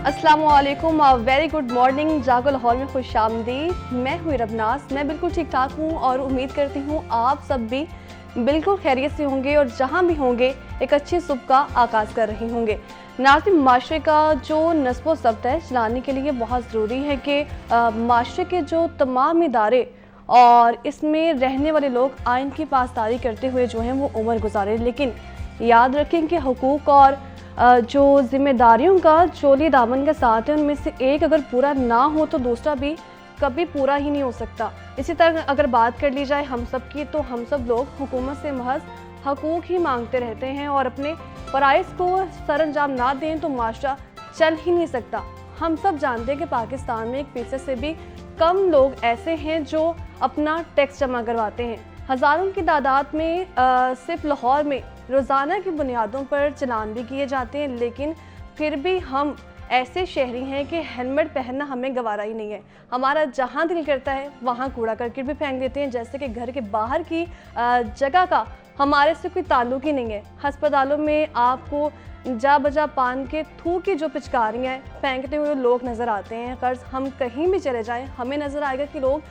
अस्सलामुअलैकुम, very good morning. जागो लाहौर में खुश आमदीद। मैं हुई रबनास। मैं बिल्कुल ठीक ठाक हूँ और उम्मीद करती हूँ आप सब भी बिल्कुल खैरियत से होंगे और जहाँ भी होंगे एक अच्छी सुबह का आगाज़ कर रहे होंगे। नाज़रीन, माशरे का जो नस्ब व ज़ब्त है चलाने के लिए बहुत ज़रूरी है कि माशरे के जो तमाम इदारे और इसमें रहने वाले लोग आइन की पासदारी करते हुए जो हैं वो उम्र गुजारें। लेकिन याद रखें कि हुकूक और जो जिम्मेदारियों का चोली दामन के साथ है उनमें से एक अगर पूरा ना हो तो दूसरा भी कभी पूरा ही नहीं हो सकता। इसी तरह अगर बात कर ली जाए हम सब की, तो हम सब लोग हुकूमत से महज हकूक़ ही मांगते रहते हैं और अपने फ़राइज़ को सर अंजाम ना दें तो माशरा चल ही नहीं सकता। हम सब जानते हैं कि पाकिस्तान में 1% से भी कम लोग ऐसे हैं जो अपना टैक्स जमा करवाते हैं। हज़ारों की तादाद में सिर्फ लाहौर में रोज़ाना की बुनियादों पर चलान भी किए जाते हैं, लेकिन फिर भी हम ऐसे शहरी हैं कि हेलमेट पहनना हमें गवारा ही नहीं है। हमारा जहाँ दिल करता है वहाँ कूड़ा करकट भी फेंक देते हैं, जैसे कि घर के बाहर की जगह का हमारे से कोई ताल्लुक ही नहीं है। अस्पतालों में आपको जा बजा पान के थूक की जो पिचकारियाँ फेंकते हुए लोग नज़र आते हैं। कर्ज हम कहीं भी चले जाएं हमें नज़र आएगा कि लोग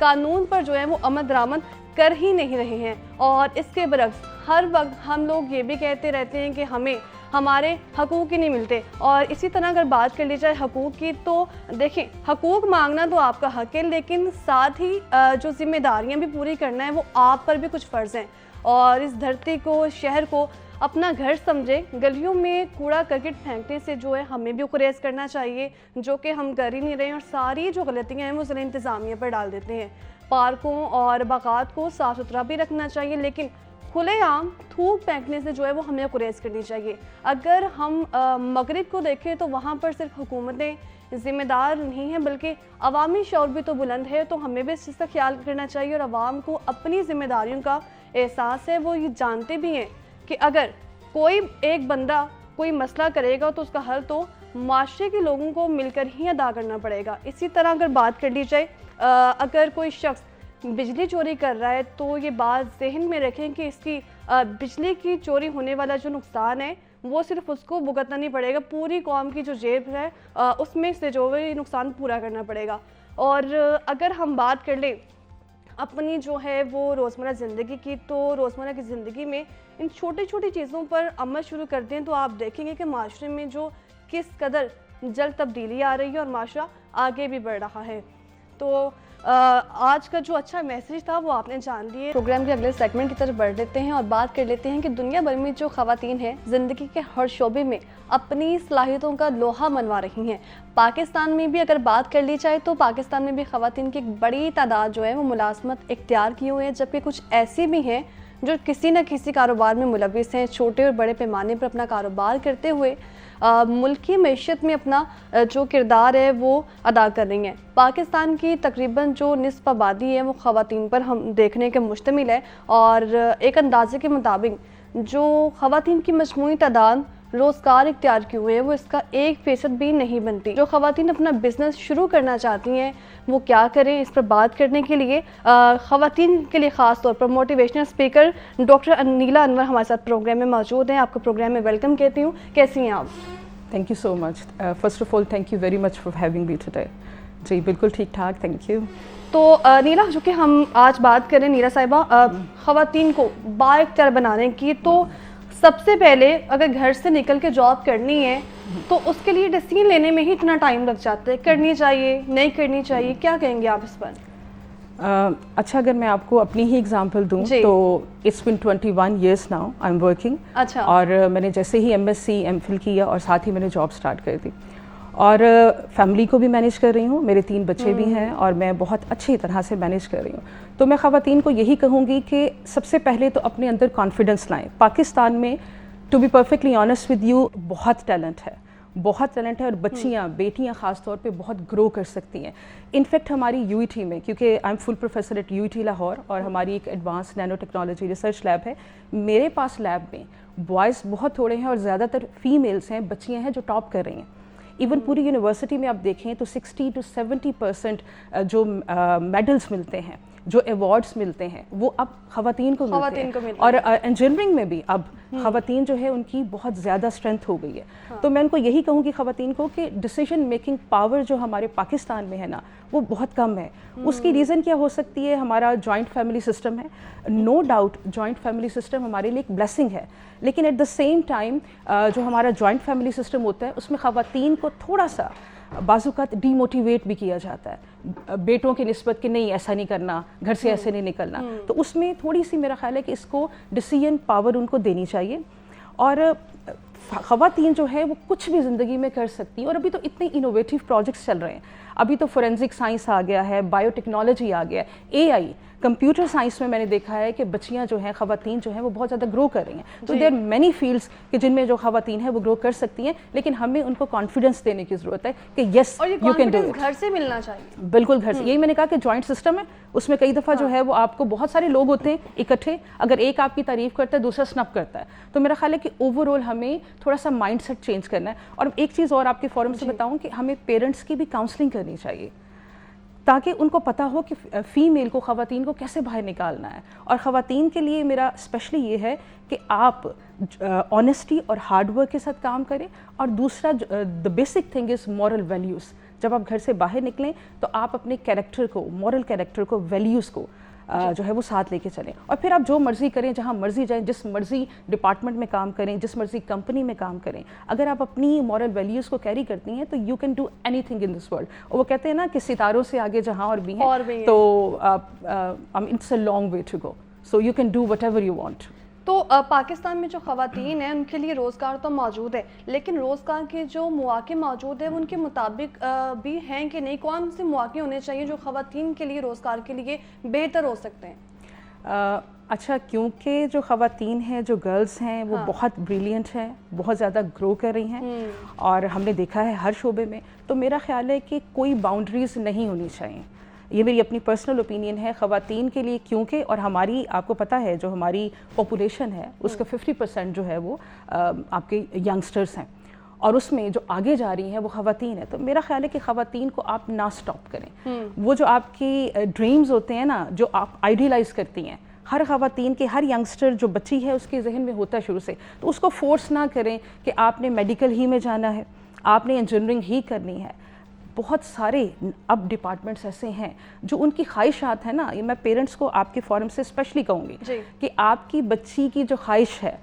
कानून पर जो है वो अमल दरामद कर ही नहीं रहे हैं। और इसके बरक्स हर वक्त हम लोग ये भी कहते रहते हैं कि हमें हमारे हकूक़ ही नहीं मिलते। और इसी तरह अगर बात कर ली जाए हकूक़ की, तो देखें, हकूक़ मांगना तो आपका हक है, लेकिन साथ ही जो जिम्मेदारियां भी पूरी करना है वो आप पर भी कुछ फ़र्ज़ हैं। और इस धरती को, शहर को अपना घर समझे। गलियों में कूड़ा करकट फेंकने से जो है हमें भी गुरेज करना चाहिए, जो कि हम कर ही नहीं रहे हैं। और सारी जो गलतियाँ हैं वो ज़िला इंतज़ामिया पर डाल देते हैं। पार्कों और बागात को साफ़ सुथरा भी रखना चाहिए, लेकिन खुलेआम थूक फेंकने से जो है वो हमें गुरेज करनी चाहिए। अगर हम मगरिब को देखें तो वहाँ पर सिर्फ हुकूमतें ज़िम्मेदार नहीं हैं, बल्कि अवामी शौर भी तो बुलंद है। तो हमें भी इस चीज़ का ख्याल करना चाहिए और आवाम को अपनी ज़िम्मेदारियों का एहसास है। वो ये जानते भी हैं कि अगर कोई एक बंदा कोई मसला करेगा तो उसका हल तो माशरे के लोगों को मिलकर ही अदा करना पड़ेगा। इसी तरह अगर बात कर ली जाए, अगर कोई शख्स बिजली चोरी कर रहा है तो ये बात जहन में रखें कि इसकी बिजली की चोरी होने वाला जो नुकसान है वो सिर्फ उसको भुगतना नहीं पड़ेगा, पूरी कौम की जो जेब है उसमें से जो है नुकसान पूरा करना पड़ेगा। और अगर हम बात कर लें अपनी जो है वो रोज़मर्रा ज़िंदगी की, तो रोज़मर्रा की ज़िंदगी में इन छोटी छोटी चीज़ों पर अमल शुरू कर दें तो आप देखेंगे कि माशरे में जो किस कदर जल्द तब्दीली आ रही है और माशरा आगे भी बढ़ रहा है। तो आज का जो अच्छा मैसेज था वो आपने जान लिए। प्रोग्राम के अगले सेगमेंट की तरफ बढ़ लेते हैं और बात कर लेते हैं कि दुनिया भर में जो ख़वातीन हैं ज़िंदगी के हर शोबे में अपनी सलाहियतों का लोहा मनवा रही हैं। पाकिस्तान में भी अगर बात कर ली जाए तो पाकिस्तान में भी ख़वातीन की एक बड़ी तादाद जो है वो मुलाज़मत इख्तियार किए हुए हैं, जबकि कुछ ऐसी भी हैं जो किसी न किसी कारोबार में मुलविस हैं, छोटे और बड़े पैमाने पर अपना कारोबार करते हुए मुल्क की मईशत में अपना जो किरदार है वो अदा कर रही हैं। पाकिस्तान की तकरीबन जो निस्फ आबादी है वो ख़वातीन पर हम देखने के मुश्तमिल है और एक अंदाजे के मुताबिक जो ख़वातीन की मजमूई तादाद रोज़गार इख्तियार किए हुए हैं वो इसका 1% भी नहीं बनती। जो ख़वातीन अपना बिज़नेस शुरू करना चाहती हैं वो क्या करें, इस पर बात करने के लिए ख़वातीन के लिए ख़ास तौर पर मोटिवेशनल स्पीकर डॉक्टर नीला अनवर हमारे साथ प्रोग्राम में मौजूद हैं। आपको प्रोग्राम में वेलकम कहती हूँ। कैसी हैं आप? Thank you so much. First of all thank you very much for having me today. जी बिल्कुल ठीक ठाक, थैंक यू। तो नीला, जो कि हम आज बात करें नीला साहिबा ख़वातीन को बाइख्तियार बनाने की, तो सबसे पहले अगर घर से निकल के जॉब करनी है तो उसके लिए डिसीजन लेने में ही इतना टाइम लग जाता है। करनी चाहिए, नहीं करनी चाहिए, क्या कहेंगे आप इस पर? अच्छा, अगर मैं आपको अपनी ही एग्जांपल दूं तो it's been 21 years now I am working. अच्छा। और मैंने जैसे ही MSc MPhil किया और साथ ही मैंने जॉब स्टार्ट कर दी और फैमिली को भी मैनेज कर रही हूँ। मेरे 3 बच्चे भी हैं और मैं बहुत अच्छी तरह से मैनेज कर रही हूँ। तो मैं ख़वातीन को यही कहूँगी कि सबसे पहले तो अपने अंदर कॉन्फिडेंस लाएं। पाकिस्तान में to be perfectly honest with you बहुत टैलेंट है, बहुत टैलेंट है और बच्चियाँ, बेटियाँ ख़ास तौर पे बहुत ग्रो कर सकती हैं। इनफैक्ट हमारी UET में, क्योंकि I am full professor at UET Lahore और हमारी एक advance nano technology research lab है, मेरे पास लैब में बॉयज़ बहुत थोड़े हैं और ज़्यादातर फीमेल्स हैं, बच्चियाँ हैं जो टॉप कर रही हैं। इवन पूरी यूनिवर्सिटी में आप देखें तो 60 to 70% जो मेडल्स मिलते हैं जो अवार्ड्स मिलते हैं वो अब ख़वातीन को मिलते हैं, और इंजीनियरिंग में भी अब ख़वातीन जो है उनकी बहुत ज़्यादा स्ट्रेंथ हो गई है। तो मैं उनको यही कहूँगी ख़वातीन को कि डिसीजन मेकिंग पावर जो हमारे पाकिस्तान में है ना वो बहुत कम है। उसकी रीज़न क्या हो सकती है? हमारा जॉइंट फैमिली सिस्टम है। No doubt joint family system हमारे लिए एक ब्लेसिंग है, लेकिन एट द सेम टाइम जो हमारा जॉइंट फैमिली सिस्टम होता है उसमें ख़वातीन को थोड़ा सा बाज़ुकात डीमोटिवेट भी किया जाता है बेटों की निस्बत कि नहीं ऐसा नहीं करना, घर से ऐसे नहीं निकलना। तो उसमें थोड़ी सी मेरा ख्याल है कि इसको डिसीजन पावर उनको देनी चाहिए। और ख़वातीन जो है वो कुछ भी ज़िंदगी में कर सकती हैं, और अभी तो इतने इनोवेटिव प्रोजेक्ट्स चल रहे हैं। अभी तो फोरेंसिक साइंस आ गया है, बायोटेक्नोलॉजी आ गया है, एआई, कंप्यूटर साइंस में मैंने देखा है कि बच्चियां जो हैं, ख़वातीन जो हैं वो बहुत ज़्यादा ग्रो कर रही हैं। तो देयर मैनी फील्ड्स कि जिनमें जो ख़वातीन हैं वो ग्रो कर सकती हैं, लेकिन हमें उनको कॉन्फिडेंस देने की ज़रूरत है कि yes you can do it. घर से मिलना चाहिए, बिल्कुल घर से। यही मैंने कहा कि जॉइंट सिस्टम है, उसमें कई दफ़ा जो है वो आपको बहुत सारे लोग होते हैं इकट्ठे, अगर एक आपकी तारीफ़ करता है दूसरा स्नप करता है। तो मेरा ख्याल है कि ओवरऑल हमें थोड़ा सा माइंड सेट चेंज करना है। और एक चीज़ और आपके फोरम से बताऊँ कि हमें पेरेंट्स की भी काउंसलिंग करनी चाहिए, ताकि उनको पता हो कि फ़ीमेल को, ख़वातीन को कैसे बाहर निकालना है। और ख़वातीन के लिए मेरा स्पेशली ये है कि आप ऑनेस्टी और हार्ड वर्क के साथ काम करें। और दूसरा the basic thing is moral values. जब आप घर से बाहर निकलें तो आप अपने कैरेक्टर को, मॉरल कैरेक्टर को, वैल्यूज़ को जो है वो साथ लेके चलें। और फिर आप जो मर्ज़ी करें, जहाँ मर्ज़ी जाएं, जिस मर्ज़ी डिपार्टमेंट में काम करें, जिस मर्ज़ी कंपनी में काम करें, अगर आप अपनी मॉरल वैल्यूज़ को कैरी करती हैं तो you can do anything in this world. और वो कहते हैं ना कि सितारों से आगे जहाँ और भी हैं, तो it's a long way to go, so you can do whatever you want. तो पाकिस्तान में जो ख़वातीन हैं उनके लिए रोज़गार तो मौजूद है, लेकिन रोज़गार के जो मौके मौजूद है वो उनके मुताबिक भी हैं कि नहीं? कौन से मौके होने चाहिए जो ख़वातीन के लिए रोज़गार के लिए बेहतर हो सकते हैं? अच्छा, क्योंकि जो ख़वातीन हैं, जो गर्ल्स हैं, वो बहुत ब्रिलियंट हैं, बहुत ज़्यादा ग्रो कर रही हैं, और हमने देखा है हर शोबे में। तो मेरा ख्याल है कि कोई बाउंड्रीज़ नहीं होनी चाहिए। ये मेरी अपनी पर्सनल ओपिनियन है ख़वातीन के लिए, क्योंकि और हमारी, आपको पता है जो हमारी पॉपुलेशन है उसका 50% जो है वो आपके यंगस्टर्स हैं, और उसमें जो आगे जा रही हैं वो ख़वातीन है। तो मेरा ख्याल है कि ख़वातीन को आप ना स्टॉप करें। वो जो आपकी ड्रीम्स होते हैं ना, जो आप आइडियलाइज़ करती हैं, हर ख़वातीन के, हर यंगस्टर जो बच्ची है उसके जहन में होता है शुरू से, तो उसको फोर्स ना करें कि आपने मेडिकल ही में जाना है, आपने इंजीनियरिंग ही करनी है। बहुत सारे अब डिपार्टमेंट्स ऐसे हैं जो उनकी ख्वाहिशात है ना, ये मैं पेरेंट्स को आपके फोरम से स्पेशली कहूँगी कि आपकी बच्ची की जो ख्वाहिश है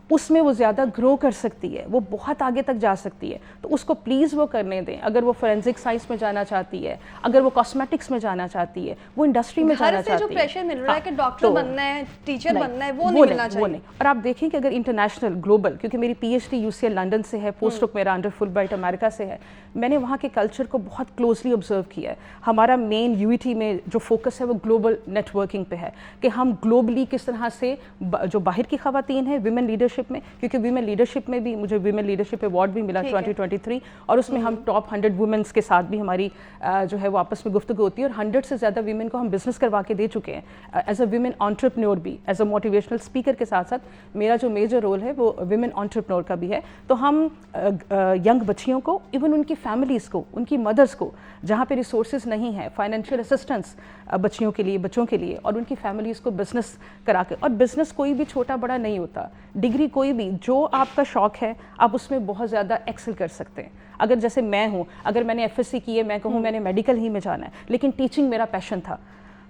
उसमें वो ज़्यादा ग्रो कर सकती है, वो बहुत आगे तक जा सकती है, तो उसको प्लीज़ वो करने दें। अगर वो फोरेंसिक साइंस में जाना चाहती है, अगर वो कॉस्मेटिक्स में जाना चाहती है, वो इंडस्ट्री में जाना चाहती है, जो प्रेशर मिल रहा है कि डॉक्टर बनना है, टीचर बनना है, वो नहीं मिलना चाहिए। और आप देखें कि अगर इंटरनेशनल, ग्लोबल, क्योंकि मेरी PhD UCL लंदन से है, पोस्ट डॉक मेरा अंडर फुलब्राइट अमेरिका से है, मैंने वहाँ के कल्चर को बहुत क्लोजली ऑब्जर्व किया है। हमारा मेन UET में जो फोकस है वो ग्लोबल नेटवर्किंग पे है कि हम ग्लोबली किस तरह से जो बाहर की ख़वातीन है विमेन लीडरशिप में, क्योंकि विमेन लीडरशिप में भी मुझे विमेन लीडरशिप अवार्ड भी मिला 2023, और उसमें हम टॉप 100 वुमेन्स के साथ भी हमारी जो है वो आपस में गुफ्तगू होती है, और 100 से ज़्यादा वीमेन को हम बिज़नेस करवा के दे चुके हैं एज अ विमेन एंटरप्रेन्योर भी, एज अ मोटिवेशनल स्पीकर के साथ साथ मेरा जो मेजर रोल है वो विमेन एंटरप्रेन्योर का भी है। तो हम यंग बच्चियों को, इवन उनकी फैमिलीज़ को, उनकी मदर्स को, जहाँ पे रिसोर्सेज नहीं है, फाइनेंशियल असिस्टेंस बच्चियों के लिए, बच्चों के लिए, और उनकी फैमिलीज़ को बिज़नेस करा के, और बिज़नेस कोई भी छोटा बड़ा नहीं होता, डिग्री कोई भी, जो आपका शौक है आप उसमें बहुत ज़्यादा एक्सेल कर सकते हैं। अगर जैसे मैं हूँ, अगर मैंने FSC की है, मैं कहूँ मैंने मेडिकल ही में जाना है, लेकिन टीचिंग मेरा पैशन था,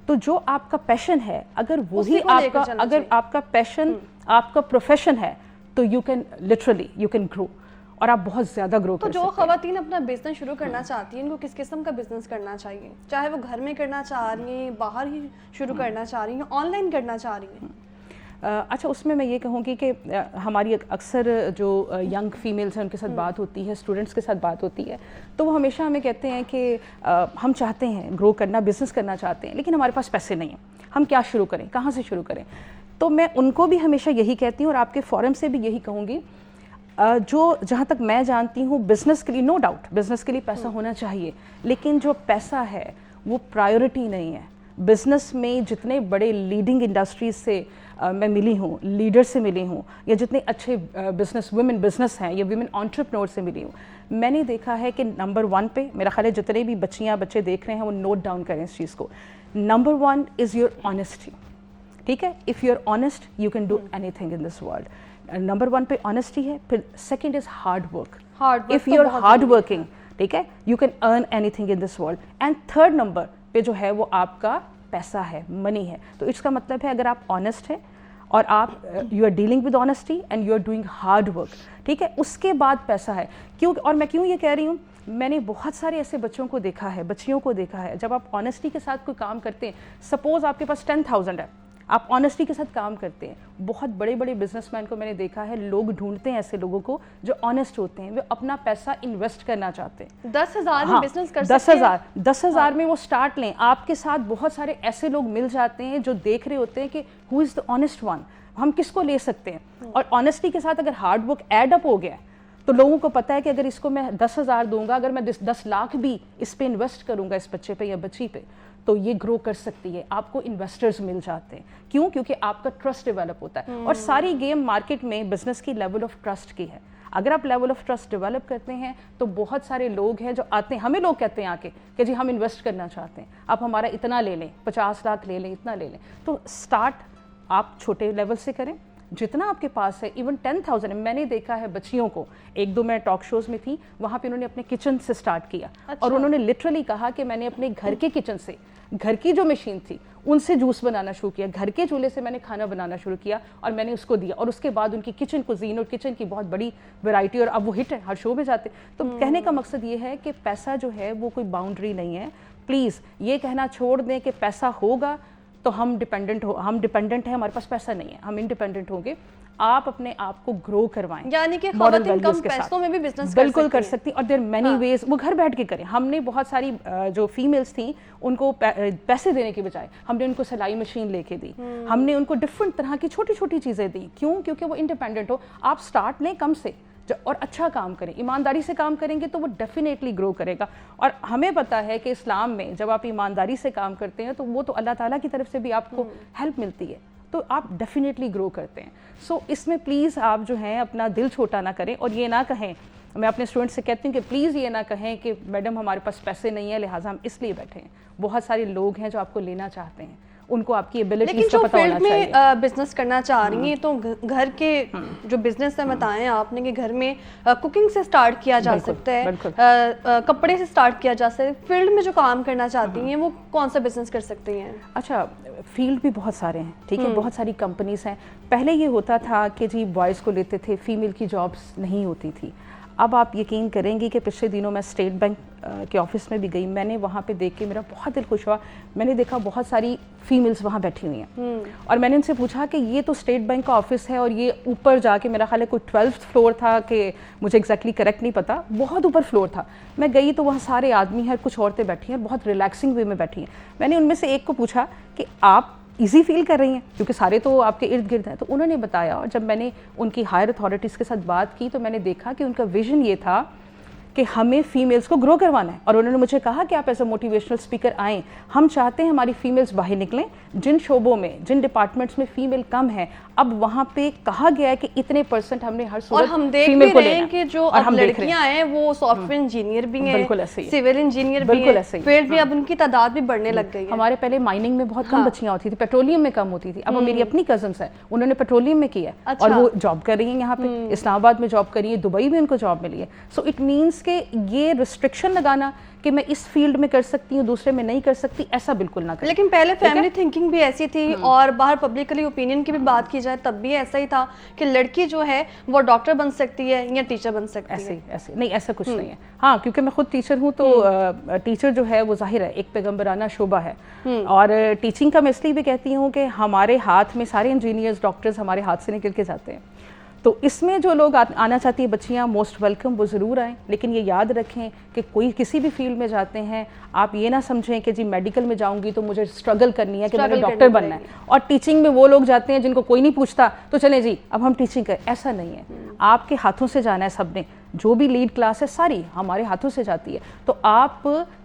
तो जो आपका पैशन है, अगर वही आपका, अगर आपका पैशन आपका प्रोफेशन है, तो you can literally, you can grow, और आप बहुत ज़्यादा ग्रो कर सकते हैं। तो जो ख़वातीन अपना बिजनेस शुरू करना चाहती हैं, उनको किस किस्म का बिजनेस करना चाहिए? चाहे वो घर में करना चाह रही हैं, बाहर ही शुरू करना चाह रही हैं, ऑनलाइन करना चाह रही हैं? अच्छा, उसमें मैं ये कहूँगी कि हमारी अक्सर जो यंग फीमेल्स हैं उनके साथ बात होती है, स्टूडेंट्स के साथ बात होती है, तो वो हमेशा हमें कहते हैं कि हम चाहते हैं ग्रो करना, बिज़नेस करना चाहते हैं, लेकिन हमारे पास पैसे नहीं हैं, हम क्या शुरू करें, कहाँ से शुरू करें? तो मैं उनको भी हमेशा यही कहती हूँ, और आपके फोरम से भी यही कहूँगी, जो जहाँ तक मैं जानती हूँ, बिज़नेस के लिए नो डाउट बिज़नेस के लिए पैसा होना चाहिए, लेकिन जो पैसा है वो प्रायोरिटी नहीं है। बिज़नेस में जितने बड़े लीडिंग इंडस्ट्रीज से मैं मिली हूँ, लीडर से मिली हूँ, या जितने अच्छे बिजनेस बिजनेस हैं या वुमेन एंटरप्रेन्योर से मिली हूँ, मैंने देखा है कि नंबर 1 पे, मेरा ख्याल है जितने भी बच्चे देख रहे हैं वो नोट डाउन करें इस चीज़ को, नंबर 1 इज़ योर ऑनेस्टी। ठीक है, if you are honest you can do anything in this world. Number 1 पे ऑनेस्टी है, फिर second is hard work. If you are hard working, ठीक है, you can earn anything in this world. And third number पे जो है वो आपका पैसा है, मनी है। तो इसका मतलब है अगर आप ऑनेस्ट हैं और आप you are dealing with honesty and you are doing hard work, ठीक है, उसके बाद पैसा है। क्यों, और मैं क्यों ये कह रही हूँ, मैंने बहुत सारे ऐसे बच्चों को देखा है, बच्चियों को देखा है, जब आप ऑनेस्टी के साथ कोई काम करते हैं, सपोज आपके पास 10,000 है, आप ऑनेस्टी के साथ काम करते हैं, बहुत बड़े बड़े बिजनेसमैन को मैंने देखा है, लोग ढूंढते हैं ऐसे लोगों को जो ऑनेस्ट होते हैं, वे अपना पैसा इन्वेस्ट करना चाहते हैं। 10,000 में बिजनेस कर सकते हैं। 10,000 में वो स्टार्ट लें। आपके साथ बहुत सारे ऐसे लोग मिल जाते हैं जो देख रहे होते हैं कि who is the honest one, हम किसको ले सकते हैं। और ऑनेस्टी के साथ अगर हार्ड वर्क एड अप हो गया तो लोगों को पता है कि अगर इसको मैं 10,000 दूंगा, अगर मैं 10 लाख भी इस पे इन्वेस्ट करूंगा, इस बच्चे पे या बच्ची पे, तो ये ग्रो कर सकती है। आपको इन्वेस्टर्स मिल जाते हैं। क्यों? क्योंकि आपका ट्रस्ट डेवलप होता है। और सारी गेम मार्केट में बिजनेस की लेवल ऑफ ट्रस्ट की है। अगर आप लेवल ऑफ ट्रस्ट डेवलप करते हैं तो बहुत सारे लोग हैं जो आते हैं, हमें लोग कहते हैं आके कि जी हम इन्वेस्ट करना चाहते हैं, आप हमारा इतना ले लें, 50 लाख ले लें, इतना ले लें। तो स्टार्ट आप छोटे लेवल से करें, जितना आपके पास है। इवन 10,000 मैंने देखा है बच्चियों को, 1-2 मैं टॉक शोज़ में थी, वहाँ पे उन्होंने अपने किचन से स्टार्ट किया। अच्छा। और उन्होंने लिटरली कहा कि मैंने अपने घर के किचन से, घर की जो मशीन थी उनसे जूस बनाना शुरू किया, घर के चूल्हे से मैंने खाना बनाना शुरू किया और मैंने उसको दिया। और उसके बाद उनकी किचन कुजीन और किचन की बहुत बड़ी वैरायटी, और अब वो हिट है, हर शो में जाते। तो कहने का मकसद ये है कि पैसा जो है वो कोई बाउंड्री नहीं है। प्लीज़ ये कहना छोड़ दें कि पैसा होगा तो हम डिपेंडेंट हैं, हमारे पास पैसा नहीं है, हम इंडिपेंडेंट होंगे। आप अपने आप को ग्रो करवाएं, यानी कि खवातीन कम पैसों में भी बिजनेस बिल्कुल कर सकती हैं। और देयर मेनी वेज, वो घर बैठ के करें। हमने बहुत सारी जो फीमेल्स थी उनको पैसे देने के बजाय हमने उनको सिलाई मशीन लेके दी, हमने उनको डिफरेंट तरह की छोटी छोटी चीज़ें दी। क्यों? क्योंकि वो इंडिपेंडेंट हो। आप स्टार्ट लें कम से और अच्छा काम करें, ईमानदारी से काम करेंगे तो वो डेफिनेटली ग्रो करेगा। और हमें पता है कि इस्लाम में जब आप ईमानदारी से काम करते हैं तो वो तो अल्लाह ताला की तरफ से भी आपको हेल्प मिलती है, तो आप डेफिनेटली ग्रो करते हैं। सो इसमें प्लीज़ आप जो हैं अपना दिल छोटा ना करें और ये ना कहें, मैं अपने स्टूडेंट से कहती हूँ कि प्लीज़ ये ना कहें कि मैडम हमारे पास पैसे नहीं है लिहाजा हम इसलिए बैठे हैं। बहुत सारे लोग हैं जो आपको लेना चाहते हैं, उनको आपकी एबिलिटीज का पता होना चाहिए। लेकिन जो फील्ड में बिजनेस करना चाह रही हैं तो घर के जो बिजनेस है बताएं आपने कि घर में कुकिंग से स्टार्ट किया जा सकता है, कपड़े से स्टार्ट किया जा सकता है। फील्ड में जो काम करना चाहती हैं वो कौन सा बिजनेस कर सकती हैं? अच्छा, फील्ड भी बहुत सारे हैं, ठीक है, बहुत सारी कंपनीज हैं। पहले ये होता था कि जी बॉयज़ को लेते थे, फीमेल की जॉब्स नहीं होती थी। अब आप यकीन करेंगे कि पिछले दिनों मैं स्टेट बैंक के ऑफिस में भी गई, मैंने वहाँ पे देख के मेरा बहुत दिल खुश हुआ। मैंने देखा बहुत सारी फीमेल्स वहाँ बैठी हुई हैं और मैंने उनसे पूछा कि ये तो स्टेट बैंक का ऑफिस है और ये ऊपर जाके मेरा ख्याल है कोई 12th फ्लोर था, कि मुझे एग्जैक्टली करेक्ट नहीं पता, बहुत ऊपर फ्लोर था। मैं गई तो वहाँ सारे आदमी हैं, कुछ औरतें बैठी हैं, बहुत रिलैक्सिंग वे में बैठी हैं। मैंने उनमें से एक को पूछा कि आप ईजी फील कर रही हैं क्योंकि सारे तो आपके इर्द गिर्द हैं? तो उन्होंने बताया, और जब मैंने उनकी हायर अथॉरिटीज़ के साथ बात की तो मैंने देखा कि उनका विजन ये था कि हमें फीमेल्स को ग्रो करवाना है। और उन्होंने मुझे कहा कि आप एज अ मोटिवेशनल स्पीकर आएँ, हम चाहते हैं हमारी फीमेल्स बाहर निकलें। जिन शोबों में, जिन डिपार्टमेंट्स में फीमेल कम है, अब वहाँ पे कहा गया है कि इतने % हमने हर सूरत और हम देख भी रहे हैं कि जो अब लड़कियां हैं वो सॉफ्टवेयर इंजीनियर भी हैं, सिविल इंजीनियर भी हैं, फील्ड में अब उनकी तादाद भी बढ़ने लग गई है। हमारे पहले माइनिंग में बहुत कम बच्चियां होती थी, पेट्रोलियम में कम होती थी। अब मेरी अपनी कजन्स है, उन्होंने पेट्रोलियम में किया और वो जॉब कर रही हैं यहाँ पे, इस्लामाबाद में जॉब कर रही है, दुबई में उनको जॉब मिली है। सो इट मीन्स के ये रिस्ट्रिक्शन लगाना कि मैं इस फील्ड में कर सकती हूँ दूसरे में नहीं कर सकती, ऐसा बिल्कुल ना करें। लेकिन पहले फैमिली थिंकिंग भी ऐसी थी और बाहर पब्लिकली ओपिनियन की भी बात की जाए तब भी ऐसा ही था कि लड़की जो है वो डॉक्टर बन सकती है या टीचर बन सकती है। ऐसे नहीं, ऐसा कुछ नहीं है। हाँ, क्योंकि मैं खुद टीचर हूँ तो टीचर जो है वो जाहिर है एक पैगंबराना शोभा है। और टीचिंग का मैं इसलिए भी कहती हूँ कि हमारे हाथ में सारे इंजीनियर्स, डॉक्टर्स हमारे हाथ से निकल के जाते हैं। तो इसमें जो लोग आना चाहती है बच्चियाँ, मोस्ट वेलकम, वो ज़रूर आएँ। लेकिन ये याद रखें कि कोई किसी भी फील्ड में जाते हैं, आप ये ना समझें कि जी मेडिकल में जाऊंगी तो मुझे स्ट्रगल करनी है कि मुझे डॉक्टर बनना है। और टीचिंग में वो लोग जाते हैं जिनको कोई नहीं पूछता तो चले जी अब हम टीचिंग करें, ऐसा नहीं है। आपके हाथों से जाना है सबने, जो भी लीड क्लास है सारी हमारे हाथों से जाती है। तो आप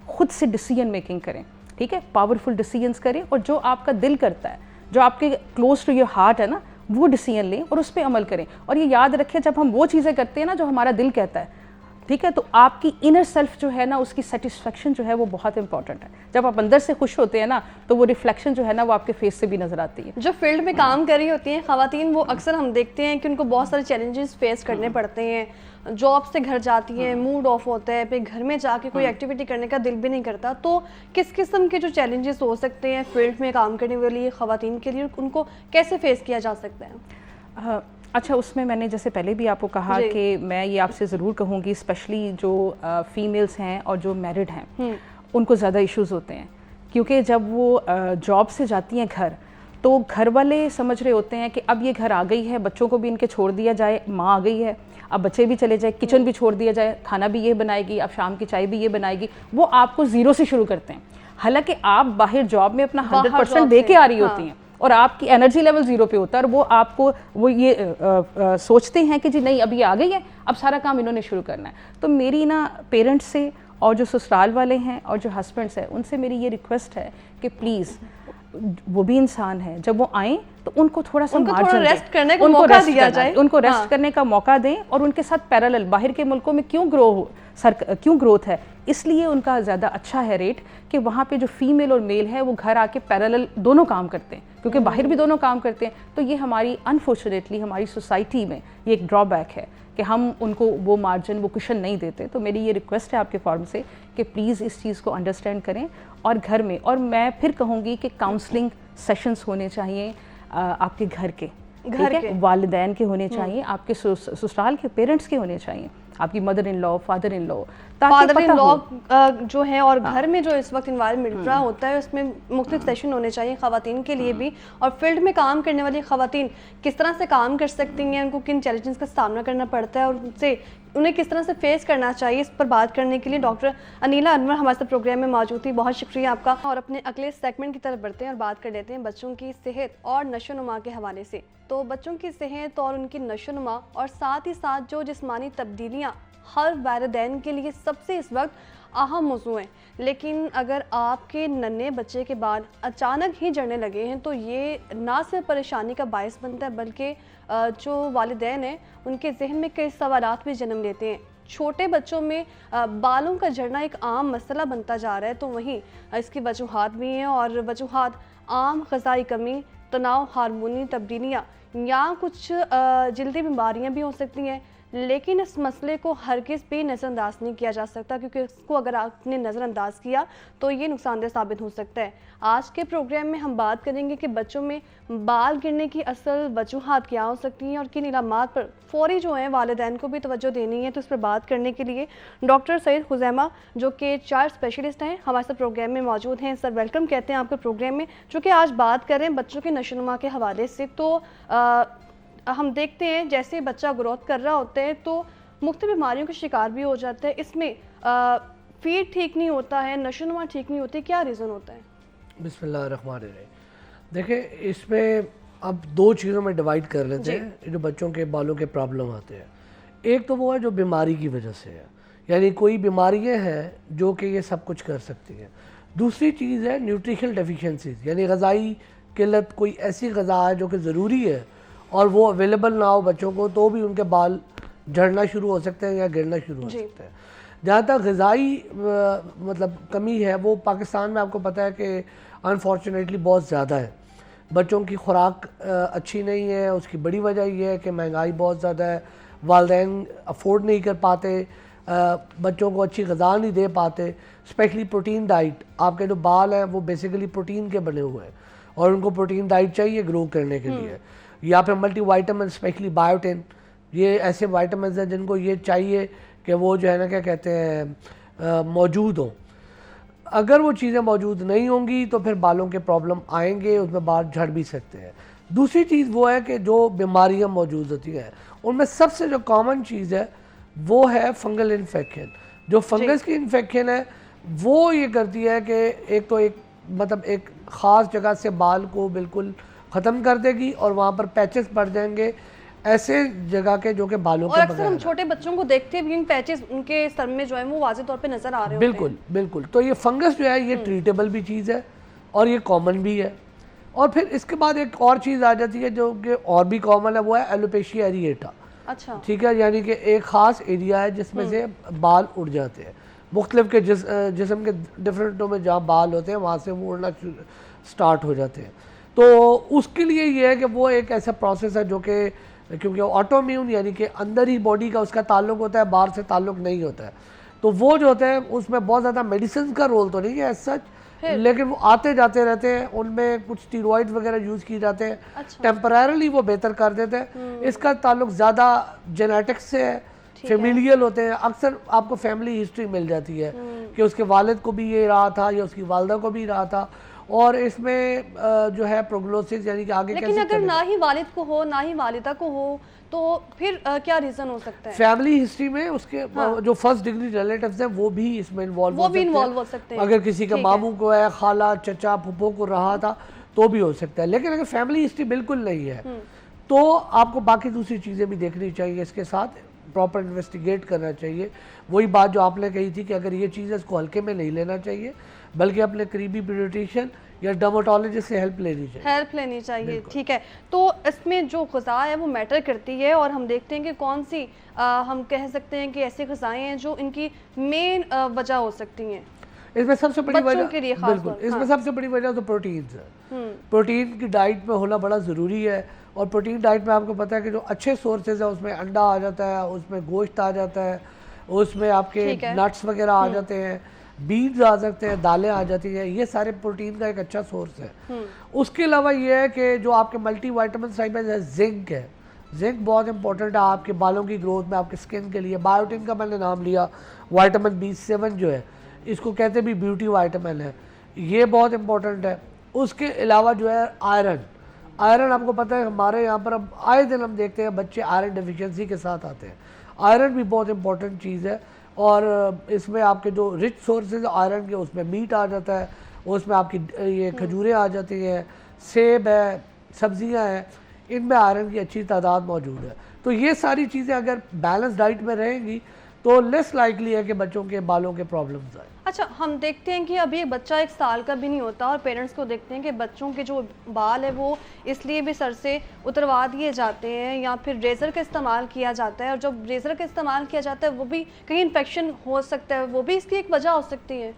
खुद से डिसीजन मेकिंग करें, ठीक है, पावरफुल डिसीजंस करें और जो आपका दिल करता है, जो आपके क्लोज टू योर हार्ट है ना, वो डिसीजन लें और उस पर अमल करें। और ये याद रखें, जब हम वो चीज़ें करते हैं ना जो हमारा दिल कहता है, ठीक है, तो आपकी इनर सेल्फ जो है ना, उसकी सेटिस्फेक्शन जो है वो बहुत इंपॉर्टेंट है। जब आप अंदर से खुश होते हैं ना, तो वो रिफ्लेक्शन जो है ना वो आपके फेस से भी नजर आती है। जो फील्ड में काम कर रही होती हैं ख़वातीन, वो अक्सर हम देखते हैं कि उनको बहुत सारे चैलेंजेस फेस करने पड़ते हैं। जॉब से घर जाती हैं, मूड ऑफ होता है, फिर घर में जाके कोई एक्टिविटी करने का दिल भी नहीं करता। तो किस किस्म के जो चैलेंजेस हो सकते हैं फील्ड में काम करने वाली ख़वातीन के लिए, उनको कैसे फेस किया जा सकता है? अच्छा, उसमें मैंने जैसे पहले भी आपको कहा कि मैं ये आपसे ज़रूर कहूँगी, स्पेशली जो फीमेल्स हैं और जो मैरिड हैं, उनको ज़्यादा इश्यूज़ होते हैं। क्योंकि जब वो जॉब से जाती हैं घर, तो घर वाले समझ रहे होते हैं कि अब ये घर आ गई है, बच्चों को भी इनके छोड़ दिया जाए, माँ आ गई है, अब बच्चे भी चले जाए, किचन भी छोड़ दिया जाए, खाना भी ये बनाएगी, अब शाम की चाय भी ये बनाएगी। वो आपको ज़ीरो से शुरू करते हैं, हालांकि आप बाहर जॉब में अपना 100% दे के आ रही होती हैं और आपकी एनर्जी लेवल ज़ीरो पे होता है। और वो आपको वो ये सोचते हैं कि जी नहीं, अब ये आ गई है, अब सारा काम इन्होंने शुरू करना है। तो मेरी ना पेरेंट्स से और जो ससुराल वाले हैं और जो हस्बैंड्स हैं, उनसे मेरी ये रिक्वेस्ट है कि प्लीज़, वो भी इंसान है, जब वो आएँ तो उनको थोड़ा सा मार्जिन रेस्ट करने का मौका दिया जाए, उनको रेस्ट करने का मौका दें। और उनके साथ पैरेलल, बाहर के मुल्कों में क्यों ग्रोथ है, इसलिए उनका ज़्यादा अच्छा है रेट कि वहाँ पे जो फीमेल और मेल है वो घर आके पैरेलल दोनों काम करते हैं, क्योंकि बाहर भी दोनों काम करते हैं। तो ये हमारी अनफॉर्चुनेटली हमारी सोसाइटी में ये एक ड्रॉबैक है कि हम उनको वो मार्जिन, वो कुशन नहीं देते। तो मेरी ये रिक्वेस्ट है आपके फॉर्म से कि प्लीज़ इस चीज़ को अंडरस्टैंड करें और घर में। और मैं फिर कहूँगी कि काउंसलिंग सेशंस होने चाहिए आपके घर के वालिदैन के होने चाहिए, आपके ससुराल के पेरेंट्स के होने चाहिए, आपकी mother in law, father in law जो है। और घर में जो इस वक्त इन्वायरमेंट मिल रहा होता है, उसमें मुख्तलिफ सेशन होने चाहिए ख़वातीन के लिए भी। और फील्ड में काम करने वाली ख़वातीन किस तरह से काम कर सकती हैं, उनको किन चैलेंजेस का सामना करना पड़ता है और उनसे उन्हें किस तरह से फेस करना चाहिए, इस पर बात करने के लिए डॉक्टर अनीला अनवर हमारे साथ प्रोग्राम में मौजूद थी। बहुत शुक्रिया आपका। और अपने अगले सेगमेंट की तरफ बढ़ते हैं और बात कर लेते हैं बच्चों की सेहत और नशोनुमा के हवाले से। तो बच्चों की सेहत और उनकी नशोनुमा और साथ ही साथ जो जिस्मानी तब्दीलियाँ हर वालिदैन के लिए सबसे इस वक्त अहम मौजू है। लेकिन अगर आपके नन्हे बच्चे के बाल अचानक ही झड़ने लगे हैं, तो ये ना सिर्फ परेशानी का बायस बनता है, बल्कि जो वालिदैन हैं उनके जहन में कई सवालात भी जन्म लेते हैं। छोटे बच्चों में बालों का झड़ना एक आम मसला बनता जा रहा है, तो वहीं इसकी वजूहात भी हैं। और वजूहात आम ग़िज़ाई कमी, तनाव, हार्मोनी तब्दीलियाँ या कुछ जल्दी बीमारियाँ भी हो सकती हैं। लेकिन इस मसले को हरगिज़ भी नज़रअंदाज नहीं किया जा सकता, क्योंकि इसको अगर आपने नज़रअंदाज किया तो ये नुकसानदेह साबित हो सकता है। आज के प्रोग्राम में हम बात करेंगे कि बच्चों में बाल गिरने की असल वजूहात क्या हो सकती हैं और किन इलामात पर फौरी जो है वालिदैन को भी तवज्जो देनी है। तो इस पर बात करने के लिए डॉक्टर सईद खुज़ैमा, जो कि चाइल्ड स्पेशलिस्ट हैं, हमारे साथ प्रोग्राम में मौजूद हैं। सर, वेलकम कहते हैं आपके प्रोग्राम में। चूँकि आज बात करें बच्चों के नशोनुमा के हवाले से, तो हम देखते हैं जैसे बच्चा ग्रोथ कर रहा होता है तो मुख्तलिफ बीमारियों का शिकार भी हो जाता है। इसमें फीड ठीक नहीं होता है, नशोनुमा ठीक नहीं होती, क्या रीज़न होता है? बिस्मिल्लाहिर्रहमानिर्रहीम। देखिए, इसमें अब दो चीज़ों में डिवाइड कर लेते हैं जो बच्चों के बालों के प्रॉब्लम आते हैं। एक तो वो है जो बीमारी की वजह से है, यानी कोई बीमारियाँ हैं जो कि ये सब कुछ कर सकती हैं। दूसरी चीज़ है न्यूट्रिशनल डेफिशिएंसीज, यानी ग़िज़ाई किल्लत, कोई ऐसी ग़िज़ा है जो कि ज़रूरी है और वो अवेलेबल ना हो बच्चों को, तो भी उनके बाल झड़ना शुरू हो सकते हैं या गिरना शुरू हो सकते हैं। जहाँ तक ग़िज़ाई मतलब कमी है, वो पाकिस्तान में आपको पता है कि अनफॉर्चुनेटली बहुत ज़्यादा है। बच्चों की खुराक अच्छी नहीं है, उसकी बड़ी वजह यह है कि महंगाई बहुत ज़्यादा है, वालिदैन अफोर्ड नहीं कर पाते, बच्चों को अच्छी ग़िज़ा नहीं दे पाते। स्पेशली प्रोटीन डाइट, आपके जो बाल हैं वो बेसिकली प्रोटीन के बने हुए हैं और उनको प्रोटीन डाइट चाहिए ग्रो करने के लिए, या फिर मल्टी वाइटामिन, स्पेशली बायोटिन, ये ऐसे वाइटामिन हैं जिनको ये चाहिए कि वो जो है ना क्या कहते हैं मौजूद हों। अगर वो चीज़ें मौजूद नहीं होंगी तो फिर बालों के प्रॉब्लम आएंगे, उसमें बाल झड़ भी सकते हैं। दूसरी चीज़ वो है कि जो बीमारियां मौजूद होती हैं उनमें सबसे जो कॉमन चीज़ है वो है फंगल इन्फेक्शन। जो फंगस की इन्फेक्शन है वो ये करती है कि एक तो एक मतलब एक ख़ास जगह से बाल को बिल्कुल ख़त्म कर देगी और वहाँ पर पैचेस पड़ जाएंगे ऐसे जगह के जो कि बालों के। और अक्सर हम छोटे बच्चों को देखते हैं भी पैचेस उनके सर में जो है वो वाज़ेह तौर पे नज़र आ रहे होते हैं। बिल्कुल बिल्कुल। तो ये फंगस जो है ये ट्रीटेबल भी चीज़ है और ये कॉमन भी है। और फिर इसके बाद एक और चीज़ आ जाती है जो कि और भी कॉमन है, वो है एलोपेशिया एरिएटा। अच्छा। ठीक है, यानी कि एक ख़ास एरिया है जिसमें से बाल उड़ जाते हैं, मुख्तलिफ के जिस्म के डिफरेंटों में जहाँ बाल होते हैं वहाँ से वो उड़ना स्टार्ट हो जाते हैं। तो उसके लिए ये है कि वो एक ऐसा प्रोसेस है जो कि क्योंकि ऑटोम्यून यानी कि अंदर ही बॉडी का उसका ताल्लुक होता है, बाहर से ताल्लुक नहीं होता है, तो वो जो होता है उसमें बहुत ज़्यादा मेडिसिन का रोल तो नहीं है एज सच, लेकिन वो आते जाते रहते हैं, उनमें कुछ स्टीरॉइड वगैरह यूज़ किए जाते हैं। अच्छा। टेम्परेरली वो बेहतर कर देते हैं। इसका ताल्लुक ज़्यादा जेनेटिक्स से है, फेमिलियल होते हैं। अक्सर आपको फैमिली हिस्ट्री मिल जाती है कि उसके वालिद को भी ये रहा था या उसकी वालदा को भी रहा था, और इसमें जो है प्रोग्नोसिस यानी कि आगे लेकिन अगर ना ही वालिद को हो ना ही वालिदा को हो तो फिर क्या रीजन हो सकता है? फैमिली हिस्ट्री में उसके जो फर्स्ट डिग्री रिलेटिव्स हैं वो भी इसमें इन्वॉल्व हो सकते हैं। अगर किसी का मामू को है, खाला चचा फूफो को रहा था तो भी हो सकता है। लेकिन अगर फैमिली हिस्ट्री बिल्कुल नहीं है तो आपको बाकी दूसरी चीज़ें भी देखनी चाहिए, इसके साथ प्रॉपर इन्वेस्टिगेट करना चाहिए। वही बात जो आपने कही थी कि अगर ये चीज़ इसको हल्के में नहीं लेना चाहिए, बल्कि अपने करीबी पीडियाट्रिशियन या डर्मेटोलॉजिस्ट से हेल्प लेनी चाहिए। ठीक है, तो इसमें जो ग़िज़ा है वो मैटर करती है, और हम देखते हैं कि कौन सी हम कह सकते हैं कि ऐसी ग़िज़ाएँ हैं जो इनकी मेन वजह हो सकती हैं इसमें सबसे बड़ी वजह के लिए, बिल्कुल इसमें सबसे बड़ी वजह तो प्रोटीन है। प्रोटीन की डाइट में होना बड़ा ज़रूरी है, और प्रोटीन डाइट में आपको पता है कि जो अच्छे सोर्सेज है उसमें अंडा आ जाता है, उसमें गोश्त आ जाता है, उसमें आपके नट्स वगैरह आ जाते हैं, बीन्स आ सकते हैं, दालें आ जाती हैं, ये सारे प्रोटीन का एक अच्छा सोर्स है। उसके अलावा ये है कि जो आपके मल्टी वाइटामिन टाइप है, जिंक है। जिंक बहुत इंपॉर्टेंट है आपके बालों की ग्रोथ में, आपके स्किन के लिए। बायोटिन का मैंने नाम लिया, वाइटामिन B7 जो है इसको कहते भी ब्यूटी वाइटामिन है, ये बहुत इंपॉर्टेंट है। उसके अलावा जो है आयरन आपको पता है हमारे यहाँ पर अब आए दिन हम देखते हैं बच्चे आयरन डिफिशिएंसी के साथ आते हैं। आयरन भी बहुत इंपॉर्टेंट चीज़ है, और इसमें आपके जो रिच सोर्सेज आयरन के उसमें मीट आ जाता है, उसमें आपकी ये खजूरें आ जाती हैं, सेब है, सब्जियां हैं, इनमें आयरन की अच्छी तादाद मौजूद है। तो ये सारी चीज़ें अगर बैलेंस डाइट में रहेंगी तो लेस लाइकली है कि बच्चों के बालों के प्रॉब्लम्स आए। अच्छा, हम देखते हैं कि अभी एक बच्चा 1 साल का भी नहीं होता और पेरेंट्स को देखते हैं कि बच्चों के जो बाल है वो इसलिए भी सर से उतरवा दिए जाते हैं या फिर रेज़र का इस्तेमाल किया जाता है, और जब रेज़र का इस्तेमाल किया जाता है वो भी कहीं इन्फेक्शन हो सकता है, वो भी इसकी एक वजह हो सकती है।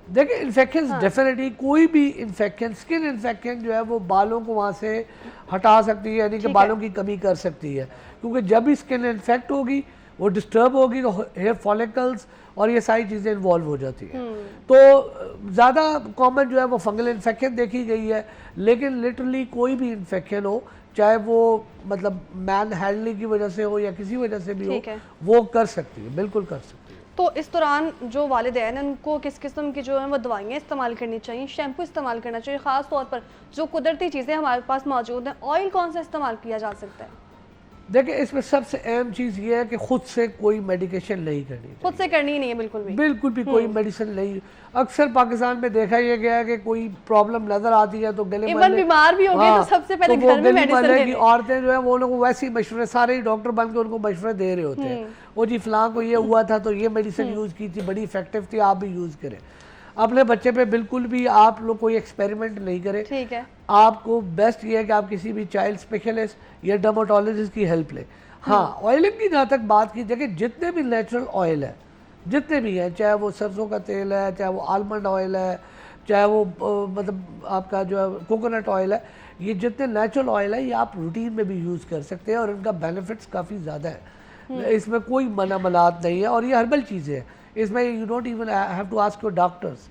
देखिए इन्फेक्शन डेफिनेटली कोई भी इन्फेक्शन, स्किन इन्फेक्शन जो है वो बालों को वहाँ से हटा सकती है, यानी कि बालों की कमी कर सकती है, क्योंकि जब भी स्किन इन्फेक्ट होगी वो डिस्टर्ब होगी तो हेयर फॉलिकल्स और ये सारी चीज़ें इन्वॉल्व हो जाती हैं। तो ज़्यादा कॉमन जो है वो फंगल इन्फेक्शन देखी गई है, लेकिन लिटरली कोई भी इन्फेक्शन हो, चाहे वो मतलब मैन हैंडलिंग की वजह से हो या किसी वजह से भी हो, वो कर सकती है, बिल्कुल कर सकती है। तो इस दौरान जो वालिदैन हैं उनको किस किस्म की जो है वो दवाइयाँ इस्तेमाल करनी चाहिए, शैम्पू इस्तेमाल करना चाहिए, ख़ास तौर पर जो कुदरती चीज़ें हमारे पास मौजूद हैं, ऑयल कौन सा इस्तेमाल किया जा सकता है? देखिए इसमें सबसे अहम चीज़ ये है कि खुद से कोई मेडिकेशन नहीं करनी चाहिए। खुद से करनी ही नहीं है बिल्कुल भी कोई मेडिसिन नहीं। अक्सर पाकिस्तान में देखा ये गया है कि कोई प्रॉब्लम नजर आती है तो गले इवन बीमार भी हो गए तो सबसे पहले तो घर में मेडिसिन लेने। औरतें जो है वो लोग वैसे ही मशवरे, सारे ही डॉक्टर बन के उनको मशवरे दे रहे होते हैं, वो जी फलां को ये हुआ था तो ये मेडिसिन यूज़ की थी, बड़ी इफेक्टिव थी, आप भी यूज़ करें। अपने बच्चे पे बिल्कुल भी आप लोग कोई एक्सपेरिमेंट नहीं करें। ठीक है, आपको बेस्ट ये है कि आप किसी भी चाइल्ड स्पेशलिस्ट या डर्मेटोलॉजिस्ट की हेल्प लें। हाँ, ऑयलिंग की जहाँ तक बात की, देखिए जितने भी नेचुरल ऑयल है, जितने भी हैं, चाहे वो सरसों का तेल है, चाहे वो आलमंड ऑयल है, चाहे वो मतलब आपका जो है कोकोनट ऑयल है, ये जितने नेचुरल ऑयल है ये आप रूटीन में भी यूज़ कर सकते हैं और इनका बेनिफिट्स काफ़ी ज़्यादा है। इसमें कोई मनामलात नहीं है और ये हर्बल चीज़ें हैं, इसमें you don't even have to ask your doctors,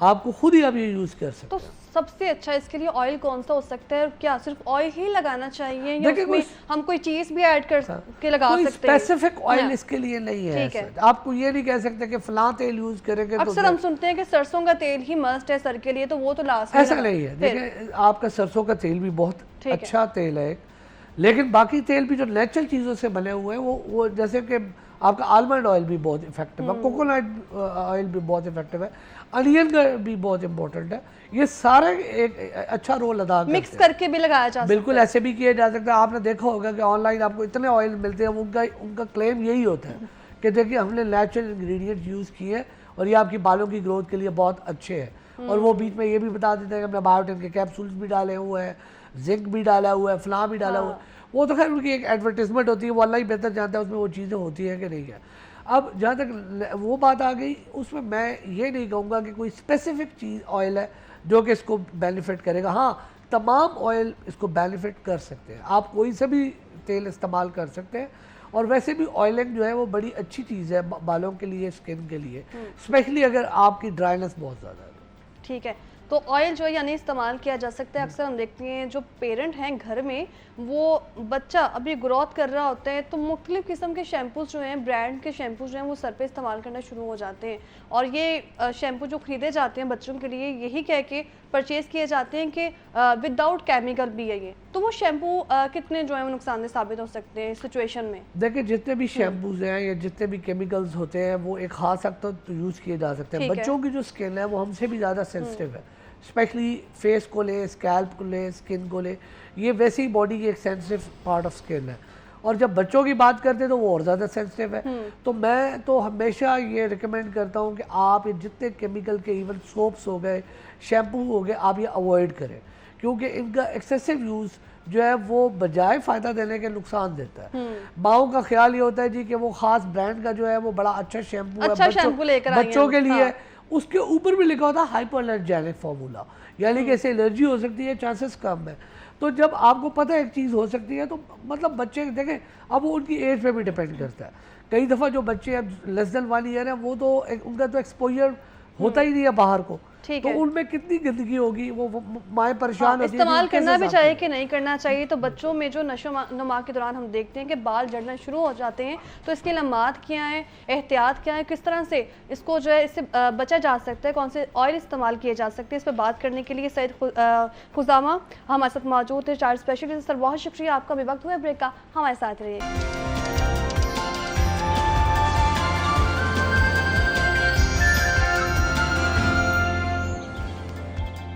आपको खुद ही आप ये यूज़ कर सकते हैं। तो सबसे अच्छा इसके लिए ऑयल कौन सा हो सकता है, क्या सिर्फ ऑयल ही लगाना चाहिए या उसमें हम कोई चीज़ भी ऐड कर के लगा सकते हैं? स्पेसिफिक ऑयल इसके लिए नहीं है, आपको ये नहीं कह सकते कि फलां तेल यूज़ करेंगे। अक्सर हम सुनते हैं कि सरसों का तेल ही मस्ट है सर के लिए, तो वो तो लास्ट में। ऐसा नहीं है, देखिए आपका सरसों का तेल भी बहुत अच्छा तेल है, लेकिन बाकी तेल भी जो नेचुरल चीज़ों से बने हुए हैं वो जैसे कि आपका आलमंड ऑयल भी बहुत इफेक्टिव है, कोकोनट ऑयल भी बहुत इफेक्टिव है, अनियन का भी बहुत इंपॉर्टेंट है। ये सारे एक अच्छा रोल अदा करते हैं, मिक्स करके भी लगाया जा सकता है। बिल्कुल ऐसे भी किया जा सकता है। आपने देखा होगा कि ऑनलाइन आपको इतने ऑयल मिलते हैं, उनका क्लेम यही होता है कि देखिए हमने नेचुरल इंग्रेडिएंट्स यूज़ किए हैं और ये आपकी बालों की ग्रोथ के लिए बहुत अच्छे हैं और वो बीच में ये भी बता देते हैं कि हमने बायोटिन के कैप्सूल्स भी डाले हुए हैं, जिंक भी डाला हुआ है, फलां भी डाला हुआ है। वो तो खैर उनकी एक एडवर्टीजमेंट होती है, वो अल्लाह ही बेहतर जानता है उसमें वो चीज़ें होती हैं कि नहीं है। अब जहाँ तक वो बात आ गई, उसमें मैं ये नहीं कहूँगा कि कोई स्पेसिफिक चीज़ ऑयल है जो कि इसको बेनिफिट करेगा। हाँ, तमाम ऑयल इसको बेनिफिट कर सकते हैं, आप कोई से भी तेल इस्तेमाल कर सकते हैं। और वैसे भी ऑयलिंग जो है वो बड़ी अच्छी चीज़ है बालों के लिए, स्किन के लिए, स्पेशली अगर आपकी ड्राइनेस बहुत ज़्यादा है। ठीक है, तो ऑयल जो है यानी इस्तेमाल किया जा सकता है। अक्सर हम देखते हैं जो पेरेंट हैं घर में, वो बच्चा अभी ग्रोथ कर रहा होता है तो मुख्तलिफ़ किस्म के शैम्पूज जो हैं, ब्रांड के शैम्पूज जो हैं वो सर पे इस्तेमाल करना शुरू हो जाते हैं। और ये शैम्पू जो ख़रीदे जाते हैं बच्चों के लिए, यही कह के परचेज़ किए जाते हैं कि विदाउट केमिकल भी है ये। तो वो शैम्पू कितने जो है वो नुकसानदेह साबित हो सकते हैं इस सिचुएशन में? देखिए, जितने भी शैम्पूज हैं या जितने भी केमिकल्स होते हैं वो एक ख़ास हद तक तो यूज़ किए जा सकते हैं। ठीक है। बच्चों की जो स्किन है वो हमसे भी ज़्यादा सेंसिटिव है, स्पेशली फेस को ले, स्कैल्प को ले, स्किन को ले, ये वैसी बॉडी की एक सेंसिटिव पार्ट ऑफ स्किन है। और जब बच्चों की बात करते हैं तो वो और ज़्यादा सेंसिटिव है। तो मैं तो हमेशा ये रिकमेंड करता हूँ कि आप ये जितने केमिकल के इवन सोप्स हो गए, शैम्पू हो गए, आप ये अवॉइड करें, क्योंकि इनका एक्सेसिव यूज़ जो है वो बजाय फ़ायदा देने के नुकसान देता है। माओ का ख्याल ये होता है जी कि वो ख़ास ब्रांड का जो है वो बड़ा अच्छा शैम्पू अच्छा है शैम्पू लेकर आई हैं। बच्चों के लिए। हाँ। उसके ऊपर भी लिखा होता है हाइपोअलर्जेनिक फार्मूला, यानी कि इससे एलर्जी हो सकती है, चांसेस कम है। तो जब आपको पता है एक चीज़ हो सकती है तो मतलब बच्चे देखें, अब वो उनकी एज पे भी डिपेंड करता है। कई दफ़ा जो बच्चे अब लेस देन 1 ईयर है वो तो उनका तो एक्सपोजर होता ही नहीं है बाहर को, ठीक तो है। उनमें कितनी गंदगी होगी, वो माएँ परेशान होती है। इस्तेमाल कि करना भी कैसे चाहिए कि नहीं करना चाहिए। तो बच्चों में जो नशो-नुमा के दौरान हम देखते हैं कि बाल झड़ना शुरू हो जाते हैं, तो इसकी अलामात क्या हैं, एहतियात क्या है, किस तरह से इसको जो है इससे बचा जा सकता है, कौन से ऑयल इस्तेमाल किए जा सकते हैं, इस पर बात करने के लिए सैयद खुजामा हमारे साथ मौजूद है, चार्ज स्पेशलिस्ट। सर बहुत शुक्रिया आपका, भी वक्त हुआ ब्रेक का, हमारे साथ रहिए।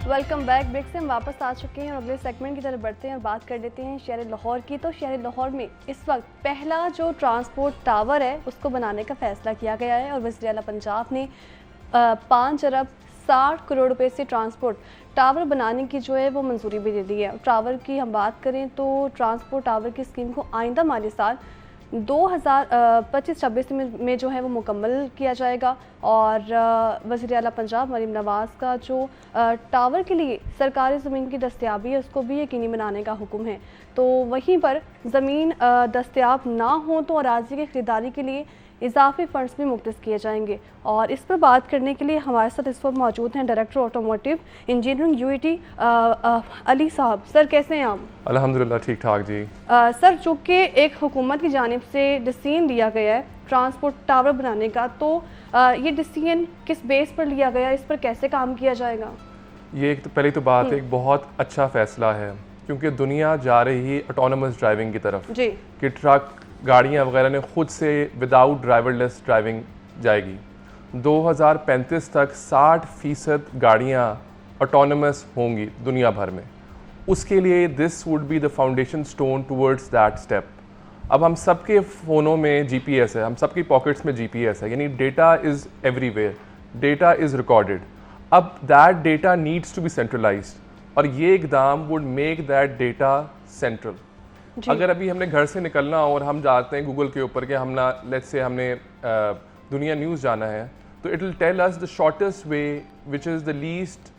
Welcome back. ब्रेक से हम वापस आ चुके हैं और अगले सेगमेंट की तरफ बढ़ते हैं और बात कर लेते हैं शहर लाहौर की। तो शहर लाहौर में इस वक्त पहला जो ट्रांसपोर्ट टावर है उसको बनाने का फैसला किया गया है और वज़ीर आला पंजाब ने 5 अरब 60 करोड़ रुपए से ट्रांसपोर्ट टावर बनाने की जो है वो मंजूरी भी दे दी है। टावर की हम बात करें तो ट्रांसपोर्ट टावर की स्कीम को आइंदा माली साल 2025-26 में जो है वो मुकम्मल किया जाएगा। और वज़ीर आला पंजाब मरीम नवाज़ का जो टावर के लिए सरकारी ज़मीन की दस्तयाबी है उसको भी यकीनी बनाने का हुक्म है। तो वहीं पर ज़मीन दस्तयाब ना हो तो अराज़ी की ख़रीदारी के लिए इजाफी फ़ंड्स भी मुख्तस किए जाएंगे। और इस पर बात करने के लिए हमारे साथ इस वक्त मौजूद हैं director automotive engineering UET Ali साहब। सर कैसे हैं आप? अल्हम्दुलिल्लाह ठीक ठाक जी। सर चूँकि एक हुकूमत की जानिब से डिसीजन लिया गया है ट्रांसपोर्ट टावर बनाने का, तो ये डिसीजन किस बेस पर लिया गया, इस पर कैसे काम किया जाएगा? ये एक तो पहली तो बात एक बहुत अच्छा फ़ैसला है, क्योंकि दुनिया जा रही है ऑटोनमस ड्राइविंग की तरफ जी। कि ट्रक गाड़ियाँ वगैरह ने खुद से विदाउट ड्राइवरलेस ड्राइविंग जाएगी। 2035 तक 60% गाड़ियाँ ऑटोनमस होंगी दुनिया भर में। उसके लिए this would be the foundation stone towards that step. अब हम सबके फ़ोनों में GPS है, हम सबकी पॉकेट्स में GPS है, यानी data is everywhere, data is recorded. अब that data needs to be centralised और ये इकदाम would make that data central. अगर अभी हमने घर से निकलना और हम जाते हैं गूगल के ऊपर कि हम ना लेट्स से हमने दुनिया न्यूज़ जाना है, तो it will tell us the shortest way which is the least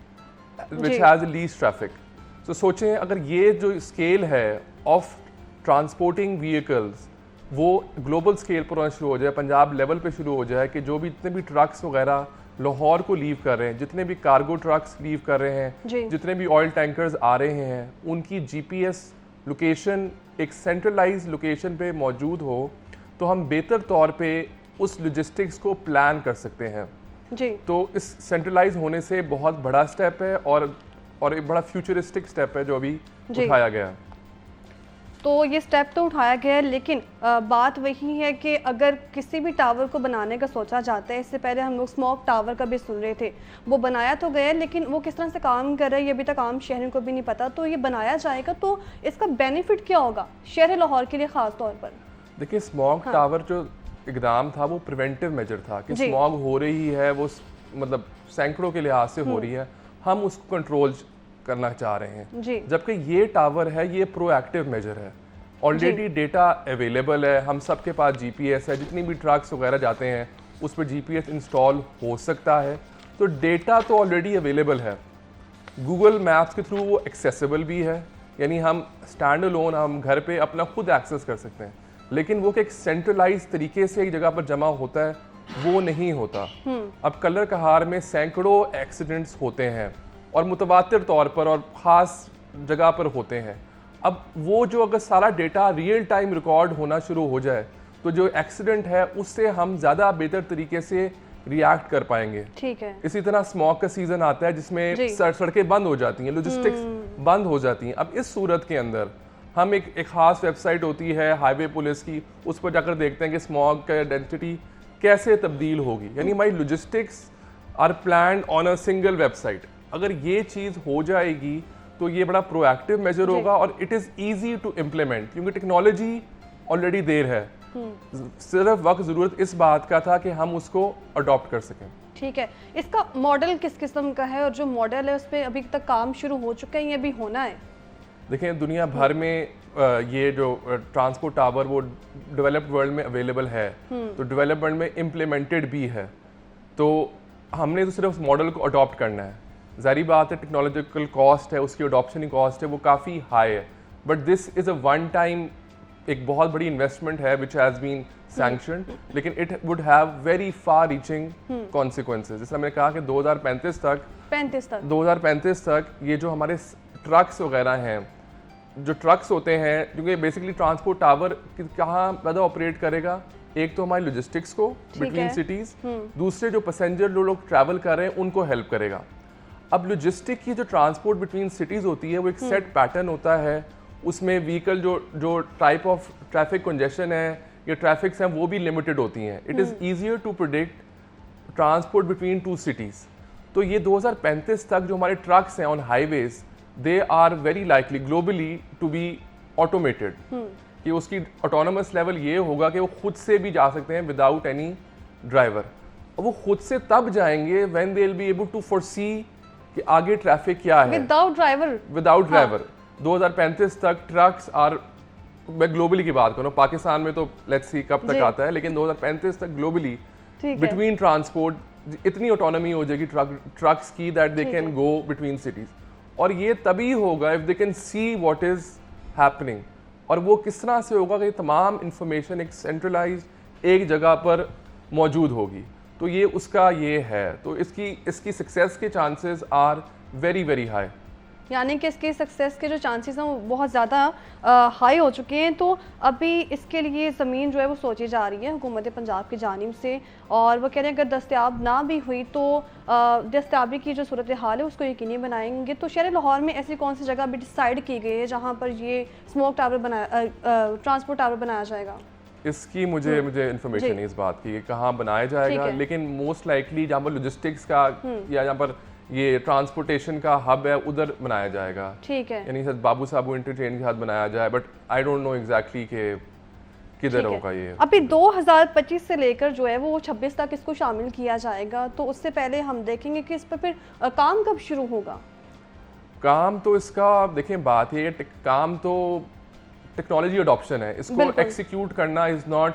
which has the least traffic. तो सोचें अगर ये जो स्केल है ऑफ ट्रांसपोर्टिंग व्हीकल्स वो ग्लोबल स्केल पर होना शुरू हो जाए, पंजाब लेवल पे शुरू हो जाए कि जो भी जितने भी ट्रक्स वगैरह लाहौर को लीव कर रहे हैं, जितने भी कार्गो ट्रक्स लीव कर रहे हैं, जितने भी ऑयल टैंकर्स आ रहे हैं, उनकी GPS लोकेशन एक सेंट्रलाइज लोकेशन पे मौजूद हो, तो हम बेहतर तौर पे उस लॉजिस्टिक्स को प्लान कर सकते हैं जी। तो इस सेंट्रलाइज होने से बहुत बड़ा स्टेप है और एक बड़ा फ्यूचरिस्टिक स्टेप है जो अभी उठाया गया। तो ये स्टेप तो उठाया गया है, लेकिन बात वही है कि अगर किसी भी टावर को बनाने का सोचा जाता है, इससे पहले हम लोग स्मोक टावर का भी सुन रहे थे, वो बनाया तो गया लेकिन वो किस तरह से काम कर रहा है ये अभी तक आम शहरों को भी नहीं पता। तो ये बनाया जाएगा तो इसका बेनिफिट क्या होगा शहर लाहौर के लिए ख़ास तौर पर? देखिए स्मॉग टावर जो इकदाम था वो प्रिवेंटिव मेजर था कि स्मॉग हो रही है, वो मतलब सैकड़ों के लिहाज से हो रही है, हम उसको कंट्रोल करना चाह रहे हैं। जी जबकि ये टावर है, ये प्रोएक्टिव मेजर है, ऑलरेडी डेटा अवेलेबल है, हम सबके पास जीपीएस है, जितनी भी ट्रक्स वगैरह जाते हैं उस पर जीपीएस इंस्टॉल हो सकता है, तो डेटा तो ऑलरेडी अवेलेबल है। गूगल मैप्स के थ्रू वो एक्सेसिबल भी है, यानी हम स्टैंड अलोन हम घर पे अपना खुद एक्सेस कर सकते हैं, लेकिन वो कि एक सेंट्रलाइज तरीके से एक जगह पर जमा होता है वो नहीं होता। अब कलर कहार में सैकड़ों एक्सीडेंट्स होते हैं और मुतवातिर तौर पर और ख़ास जगह पर होते हैं। अब वो जो अगर सारा डेटा रियल टाइम रिकॉर्ड होना शुरू हो जाए तो जो एक्सीडेंट है उससे हम ज़्यादा बेहतर तरीके से रिएक्ट कर पाएंगे। ठीक है। इसी तरह स्मॉग का सीजन आता है जिसमें सड़कें बंद हो जाती हैं, लॉजिस्टिक्स बंद हो जाती हैं। अब इस सूरत के अंदर हम एक खास वेबसाइट होती है हाईवे पुलिस की, उस पर जाकर देखते हैं कि स्मॉग का डेंसिटी कैसे तब्दील होगी, यानी हमारी logistics are planned on a single website. अगर ये चीज़ हो जाएगी तो ये बड़ा प्रोएक्टिव मेजर होगा और it is easy to implement, क्योंकि टेक्नोलॉजी ऑलरेडी देर है, सिर्फ वक्त ज़रूरत इस बात का था कि हम उसको अडॉप्ट कर सकें। ठीक है। इसका मॉडल किस किस्म का है और जो मॉडल है उस पर अभी तक काम शुरू हो चुका है या अभी होना है? देखें, दुनिया भर में ये जो ट्रांसपोर्ट टावर वो डेवलप्ड वर्ल्ड में अवेलेबल है, तो डेवलप्ड वर्ल्ड में इम्प्लीमेंटेड भी है, तो हमने तो सिर्फ उस मॉडल को अडॉप्ट करना है। ज़ाहिर बात है टेक्नोलॉजिकल कॉस्ट है, उसकी अडॉप्शन की कॉस्ट है, वो काफ़ी हाई है, but this is a one time एक बहुत बड़ी इन्वेस्टमेंट है विच हैज़ बीन सैंक्शनड, लेकिन it would have very far reaching consequences. जैसे मैंने कहा कि 2035 तक ये जो हमारे ट्रक्स वगैरह हैं, जो ट्रक्स होते हैं, क्योंकि बेसिकली ट्रांसपोर्ट टावर कहाँ ज़्यादा ऑपरेट करेगा, एक तो हमारी लॉजिस्टिक्स को बिटवीन सिटीज़, दूसरे जो पैसेंजर लोग ट्रैवल कर रहे हैं उनको हेल्प करेगा। अब लॉजिस्टिक की जो ट्रांसपोर्ट बिटवीन सिटीज़ होती है वो एक सेट पैटर्न होता है, उसमें व्हीकल जो टाइप ऑफ ट्रैफिक कंजेशन है या ट्रैफिक्स हैं वो भी लिमिटेड होती हैं। It is easier to predict transport between two cities. तो ये 2035 तक जो हमारे ट्रक्स हैं on highways, they are very likely globally to be automated, कि उसकी ऑटोनमस लेवल ये होगा कि वो खुद से भी जा सकते हैं विदाउट एनी ड्राइवर। वो खुद से तब जाएंगे when they will be able to foresee कि आगे ट्रैफिक क्या है विदाउट ड्राइवर। 2035 तक ट्रक्स आर, मैं ग्लोबली की बात करूँ, पाकिस्तान में तो लेट्स सी कब तक आता है, लेकिन 2035 तक ग्लोबली बिटवीन ट्रांसपोर्ट इतनी ऑटोनॉमी हो जाएगी ट्रक्स की that they can go between cities. और ये तभी होगा if they can see what is happening. और वो किस तरह से होगा कि तमाम इंफॉर्मेशन एक सेंट्रलाइज एक जगह पर मौजूद होगी। तो ये उसका ये है, तो इसकी सक्सेस के chances are very very high, यानी कि इसके सक्सेस के जो चांसेस हैं वो बहुत ज़्यादा हाई हो चुके हैं। तो अभी इसके लिए ज़मीन जो है वो सोची जा रही है हुकूमत पंजाब की जानिब से, और वो कह रहे हैं अगर दस्तयाब ना भी हुई तो दस्तयाबी की जो सूरत हाल है उसको यकीनी बनाएंगे। तो शहर लाहौर में ऐसी कौन सी जगह अभी डिसाइड की गई है जहाँ पर ये ट्रांसपोर्ट टावर बनाया जाएगा? इसकी मुझे इन्फॉर्मेशन नहीं इस बात की कहाँ बनाया जाएगा, लेकिन मोस्ट लाइकली जहाँ पर लॉजिस्टिक्स का या जहाँ पर ये ट्रांसपोर्टेशन का हब है उधर बनाया जाएगा। ठीक है, यानी शायद बाबू साबू इंटरचेंज के साथ बनाया जाए, but I don't know exactly कि किधर होगा ये। अभी 2025 से लेकर जो है वो 26 तक इसको शामिल किया जाएगा, तो उससे पहले हम देखेंगे कि इस पर फिर काम कब शुरू होगा? काम तो इसका देखें, बात ये काम तो टेक्नोलॉजी अडॉप्शन है, इसको एक्सिक्यूट करना इज नॉट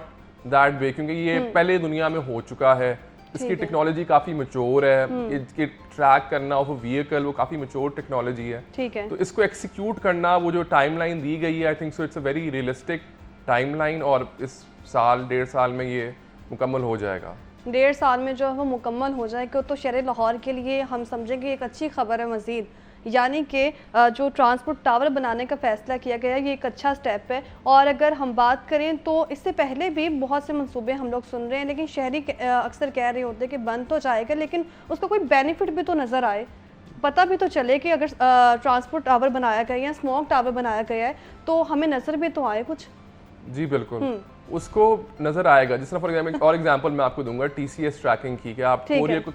दैट वे, क्योंकि ये पहले दुनिया में हो चुका है। इसकी टेक्नोलॉजी काफ़ी मैच्योर है, इसकी ट्रैक करना ऑफ व्हीकल वो काफ़ी मैच्योर टेक्नोलॉजी है। ठीक है, तो इसको एक्सिक्यूट करना, वो जो टाइमलाइन दी गई है, I think so it's a very realistic timeline, और इस साल 1.5 साल में ये मुकम्मल हो जाएगा। 1.5 साल में जो है वो मुकम्मल हो जाएगा, तो शहर लाहौर के लिए हम समझेंगे एक अच्छी खबर है मज़ीद, यानी कि जो ट्रांसपोर्ट टावर बनाने का फ़ैसला किया गया ये एक अच्छा स्टेप है। और अगर हम बात करें तो इससे पहले भी बहुत से मंसूबे हम लोग सुन रहे हैं, लेकिन शहरी अक्सर कह रहे होते हैं कि बंद तो जाएगा लेकिन उसका कोई बेनिफिट भी तो नज़र आए, पता भी तो चले कि अगर ट्रांसपोर्ट टावर बनाया गया या स्मॉग टावर बनाया गया है तो हमें नज़र भी तो आए कुछ। जी बिल्कुल, उसको नज़र आएगा। जिस तरह फॉर एग्जाम्पल और एग्जाम्पल मैं आपको दूंगा TCS ट्रैकिंग की, कि आप कोरियर को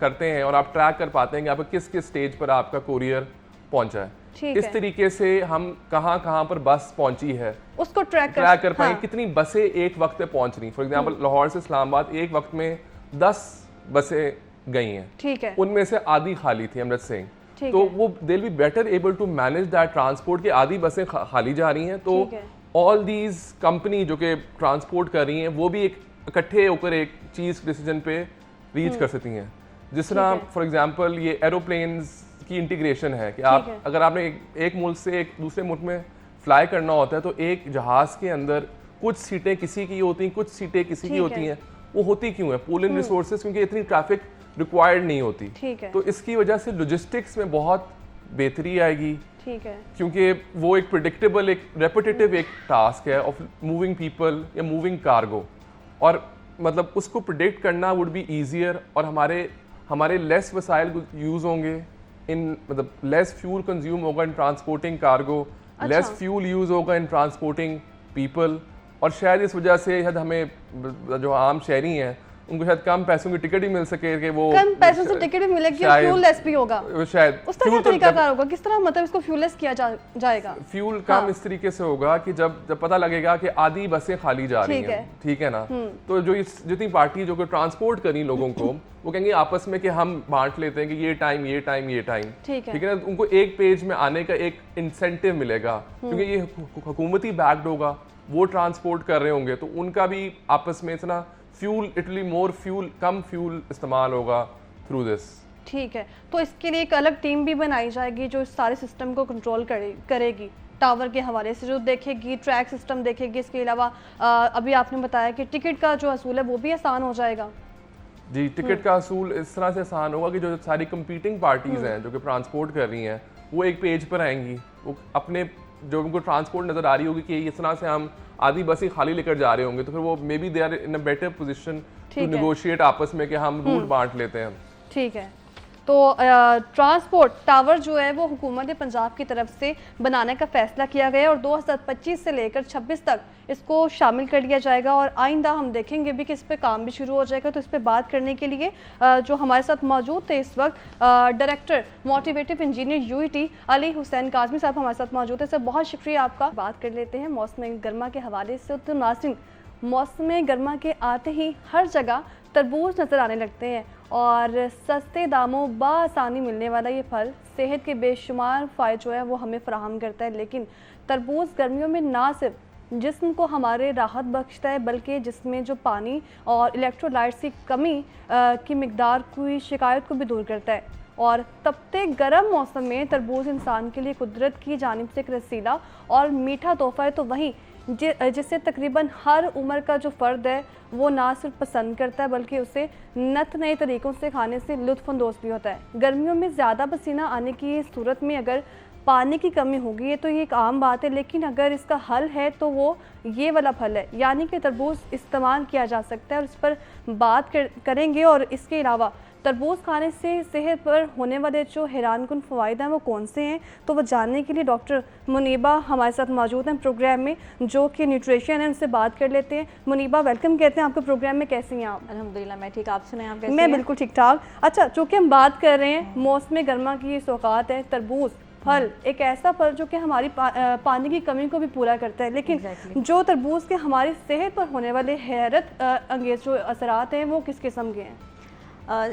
करते हैं और आप ट्रैक कर पाते हैं कि आपको किस किस स्टेज पर आपका कोरियर पहुंचा है। इस तरीके से हम कहाँ कहाँ पर बस पहुंची है उसको ट्रैक कर पाएंगे, कितनी बसें एक वक्त पे पहुंच रही। फॉर एग्जाम्पल लाहौर से इस्लामाबाद एक वक्त में 10 बसें गई हैं, ठीक है, उनमें से आधी खाली थी, अमृत सिंह, ठीक तो है, वो they will be better able to manage that transport की आधी बसें खाली जा रही हैं, तो ठीक है। ऑल दीज कंपनी जो कि ट्रांसपोर्ट कर रही हैं वो भी एक इकट्ठे होकर एक चीज़ डिसीजन पे रीच कर सकती हैं। जिस तरह है। फॉर एग्जांपल ये एरोप्लेन्स की इंटीग्रेशन है कि आप है। अगर आपने एक मुल्क से एक दूसरे मुल्क में फ्लाई करना होता है तो एक जहाज़ के अंदर कुछ सीटें किसी की होती हैं, कुछ सीटें किसी की ठीक होती है। हैं। वो होती क्यों है? पूल इन रिसोर्सेज, क्योंकि इतनी ट्रैफिक रिक्वायर्ड नहीं होती। ठीक है, तो इसकी वजह से लॉजिस्टिक्स में बहुत बेहतरी आएगी, ठीक है, क्योंकि वो एक प्रिडिक्टेबल, एक रेपिटेटिव एक टास्क है ऑफ मूविंग पीपल या मूविंग कार्गो, और मतलब उसको प्रिडिक्ट करना वुड बी ईजियर, और हमारे लेस वसाइल यूज़ होंगे इन, मतलब लेस फ्यूल कंज्यूम होगा इन transporting cargo, less fuel use होगा इन ट्रांसपोर्टिंग पीपल, और शायद इस वजह से शायद हमें जो आम शहरी हैं उनको शायद कम पैसों की टिकट ही मिल सके कि वो कम पैसों से टिकट भी मिलेगी और शायद- फ्यूल लेस भी होगा। शायद उस तरह का तरीका कार होगा, किस तरह मतलब इसको फ्यूल लेस किया जाएगा? फ्यूल कम इस तरीके से होगा कि जब पता लगेगा कि आधी बसें खाली जा रही ठीक हैं, है। ठीक है ना, तो जो जितनी पार्टी जो कि ट्रांसपोर्ट करी लोगों को वो कहेंगे आपस में कि हम बांट लेते हैं कि ये टाइम ये टाइम ये टाइम, ठीक है, ठीक है ना, उनको एक पेज में आने का एक इंसेंटिव मिलेगा, क्योंकि ये हुकूमती बैक्ड होगा, वो ट्रांसपोर्ट कर रहे होंगे, तो उनका भी आपस में इतना fuel, it will be more fuel, come fuel इस्तेमाल होगा थ्रू दिस। ठीक है। तो इसके लिए एक अलग टीम भी बनाई जाएगी जो इस सारे सिस्टम को कंट्रोल करेगी टावर के हवाले से, जो देखेगी, ट्रैक सिस्टम देखेगी। इसके अलावा अभी आपने बताया कि टिकट का जो असूल है वो भी आसान हो जाएगा। जी, टिकट का असूल इस तरह से आसान होगा कि जो सारी कंपीटिंग पार्टीज हैं जो कि ट्रांसपोर्ट कर रही हैं वो एक पेज पर आएंगी, वो अपने जो उनको ट्रांसपोर्ट नज़र आ रही होगी कि इस तरह से हम आधी बसें खाली लेकर जा रहे होंगे, तो फिर वो maybe they are in a better position to negotiate आपस में कि हम रूट बांट लेते हैं। ठीक है। तो ट्रांसपोर्ट टावर जो है वो हुकूमत पंजाब की तरफ से बनाने का फैसला किया गया है और 2025 से लेकर 26 तक इसको शामिल कर लिया जाएगा, और आइंदा हम देखेंगे भी कि इस पे काम भी शुरू हो जाएगा। तो इस पे बात करने के लिए जो हमारे साथ मौजूद थे इस वक्त director motivative engineer UET Ali Hussain Kazmi साहब हमारे साथ मौजूद है। सर बहुत शुक्रिया आपका। बात कर लेते हैं मौसम गर्मा के हवाले से। तो नाज़रीन, मौसम गर्मा के आते ही हर जगह तरबूज नज़र आने लगते हैं और सस्ते दामों बासानी मिलने वाला ये फल सेहत के बेशुमार फ़ायदे जो है वो हमें फ़राहम करता है। लेकिन तरबूज गर्मियों में ना सिर्फ जिस्म को हमारे राहत बख्शता है बल्कि जिसमें जो पानी और इलेक्ट्रोलाइट्स की कमी की मिकदार की शिकायत को भी दूर करता है। और तपते गर्म मौसम में तरबूज इंसान के लिए कुदरत की जानिब से एक रसीला और मीठा तोहफ़ा है। तो वहीं जिससे तकरीबन हर उम्र का जो फ़र्द है वो ना सिर्फ पसंद करता है बल्कि उसे नत नए तरीक़ों से खाने से लुत्फ़अंदोज़ भी होता है। गर्मियों में ज़्यादा पसीना आने की सूरत में अगर पानी की कमी होगी तो ये एक आम बात है, लेकिन अगर इसका हल है तो वो ये वाला फल है, यानी कि तरबूज इस्तेमाल किया जा सकता है और इस पर बात करेंगे। और इसके अलावा तरबूज खाने से सेहत पर होने वाले जो हैरानकुन फ़वाइद हैं वो कौन से हैं, तो वो जानने के लिए डॉक्टर मुनीबा हमारे साथ मौजूद हैं प्रोग्राम में, जो कि न्यूट्रिशन है। उनसे बात कर लेते हैं। मुनीबा, वेलकम कहते हैं आपके प्रोग्राम में। कैसी हैं आप? अल्हम्दुलिल्लाह मैं ठीक, आप सुनाएं आप कैसे मैं हैं? बिल्कुल ठीक ठाक। अच्छा, चूँकि हम बात कर रहे हैं मौसम गर्मा की सौगात है, तरबूज फल एक ऐसा फल जो कि हमारी पानी की कमी को भी पूरा करता है, लेकिन जो तरबूज के हमारी सेहत पर होने वाले हैरत अंगेज जो असरात हैं वो किस किस्म के हैं?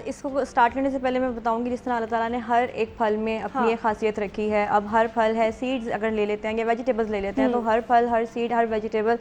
इसको स्टार्ट करने से पहले मैं बताऊंगी जिस तरह अल्लाह ताला ने हर एक फल में अपनी एक खासियत रखी है। अब हर फल है, सीड्स अगर ले लेते हैं या वेजिटेबल्स ले लेते हैं तो हर फल, हर सीड, हर वेजिटेबल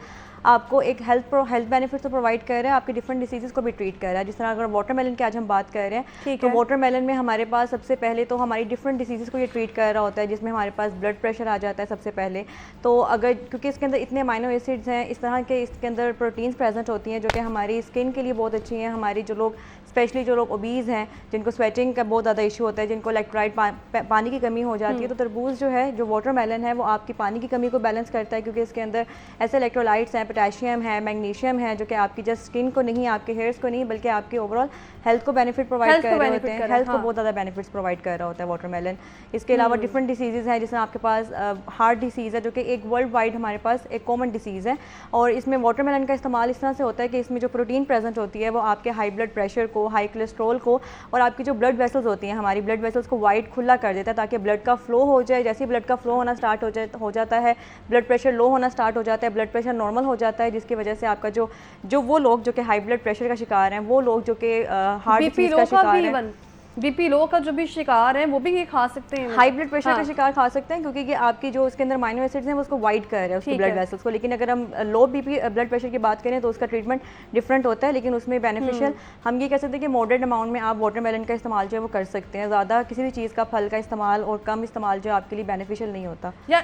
आपको एक हेल्थ बेनिफिट तो प्रोवाइड कर रहा है, आपके डिफरेंट डिसीज़ को भी ट्रीट कर रहा है। जिस तरह अगर वाटरमेलन की आज हम बात कर रहे हैं तो वाटरमेलन में हमारे पास सबसे पहले तो हमारी डिफरेंट डिसीज़ को ये ट्रीट कर रहा होता है, जिसमें हमारे पास ब्लड प्रेशर आ जाता है सबसे पहले। तो अगर क्योंकि इसके अंदर इतने अमाइनो एसिड्स हैं, इस तरह के इसके अंदर प्रोटीन्स प्रेजेंट होती हैं जो कि हमारी स्किन के लिए बहुत अच्छी हैं। हमारी जो लोग स्पेशली जो लोग ओबीज़ हैं, जिनको स्वेटिंग का बहुत ज़्यादा इशू होता है, जिनको इलेक्ट्रोलाइट पानी की कमी हो जाती है, तो तरबूज जो है, जो वाटरमेलन है, वो आपकी पानी की कमी को बैलेंस करता है, क्योंकि इसके अंदर ऐसे इलेक्ट्रोलाइट्स हैं, पोटेशियम है, मैग्नीशियम है, जो कि आपकी जस्ट स्किन को नहीं, आपके हेयर्स को नहीं, बल्कि आपके ओवरऑल हेल्थ को बेनिफिट प्रोवाइड कर रहे होते हैं। हेल्थ को बहुत ज़्यादा बेनिफिट्स प्रोवाइड कर रहा होता है वाटरमेलन। इसके अलावा डिफरेंट डिसीज़ हैं, जिसमें आपके पास हार्ट डिसीज़ है, जो कि एक वर्ल्ड वाइड हमारे पास एक कॉमन डिसीज़ है, और इसमें वाटरमेलन का इस्तेमाल इस तरह से होता है कि इसमें जो प्रोटीन प्रेजेंट होती है वो आपके हाई ब्लड प्रेशर को, हाई कोलेस्ट्रॉल को, और आपकी जो ब्लड वेसल्स होती हैं, हमारी ब्लड वेसल्स को वाइड खुला कर देता है ताकि ब्लड का फ्लो हो जाए। जैसे ही ब्लड का फ्लो होना स्टार्ट हो जाता है, ब्लड प्रेशर लो होना स्टार्ट हो जाता है, ब्लड प्रेशर नॉर्मल हो जाता है, जिसकी वजह से आपका जो वो लोग जो कि हाई ब्लड प्रेशर का शिकार हैं, वो लोग जो कि हार्ट बीपी डिसीज लो का का शिकार भी हैं, इवन बीपी लो का जो भी शिकार है वो भी ये खा सकते हैं। हाई ब्लड प्रेशर हाँ। का शिकार खा सकते हैं, क्योंकि ये आपकी जो उसके अंदर माइनो एसिड्स हैं वो उसको वाइड कर रहे हैं उसके ठीक ब्लड है। वेसल्स को। लेकिन अगर हम लो बीपी ब्लड प्रेशर की बात करें तो उसका ट्रीटमेंट डिफरेंट होता है, लेकिन उसमें बेनिफिशियल हम ये कह सकते हैं कि मॉडरेट अमाउंट में आप वाटरमेलन का इस्तेमाल जो है वो कर सकते हैं। ज़्यादा किसी भी चीज़ का फल का इस्तेमाल और कम इस्तेमाल जो आपके लिए बेनिफिशियल नहीं होता। या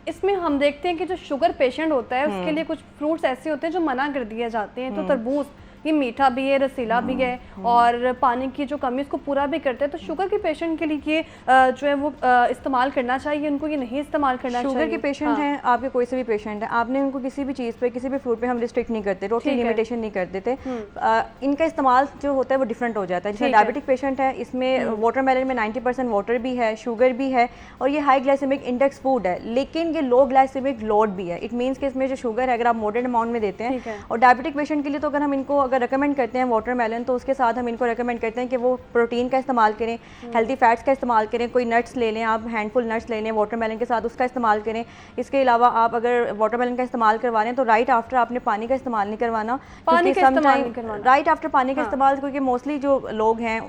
इसमें हम देखते हैं कि जो शुगर पेशेंट होता है उसके लिए कुछ फ्रूट्स ऐसे होते हैं जो मना कर दिए जाते हैं। तो तरबूज ये मीठा भी है, रसीला भी है और पानी की जो कमी उसको पूरा भी करता है। तो शुगर के पेशेंट के लिए ये जो है वो इस्तेमाल करना चाहिए, उनको ये नहीं इस्तेमाल करना चाहिए। शुगर के पेशेंट हैं, आपके कोई से भी पेशेंट है, आपने उनको किसी भी चीज़ पे किसी भी फ्रूट पे हम रिस्ट्रिक्ट नहीं करते, टोटली लिमिटेशन नहीं कर देते। इनका इस्तेमाल जो होता है वो डिफरेंट हो जाता है। जैसे डायबिटिक पेशेंट है, इसमें वाटरमेलन में 90% वाटर भी है, शुगर भी है और ये हाई ग्लाइसेमिक इंडेक्स फूड है, लेकिन ये लो ग्लाइसेमिक लोड भी है। इट मीन्स कि इसमें जो शुगर है अगर आप मॉडरेट अमाउंट में देते हैं, और डायबिटिक पेशेंट के लिए तो अगर हम इनको अगर रिकमेंड करते हैं वाटरमेलन, तो उसके साथ हम इनको रिकमेंड करते हैं कि वो प्रोटीन का इस्तेमाल करें, हेल्दी फैट्स का इस्तेमाल करें, कोई नट्स ले लें, आप हैंडफुल नट्स ले लें वाटरमेलन के साथ, उसका इस्तेमाल करें। इसके अलावा आप अगर वाटरमेलन का इस्तेमाल करवा रहे हैं तो राइट आफ्टर आपने पानी का इस्तेमाल नहीं करवाना, पानी का इस्तेमाल नहीं करवाना। राइट आफ्टर पानी का इस्तेमाल, क्योंकि मोस्टली जो लोग हैं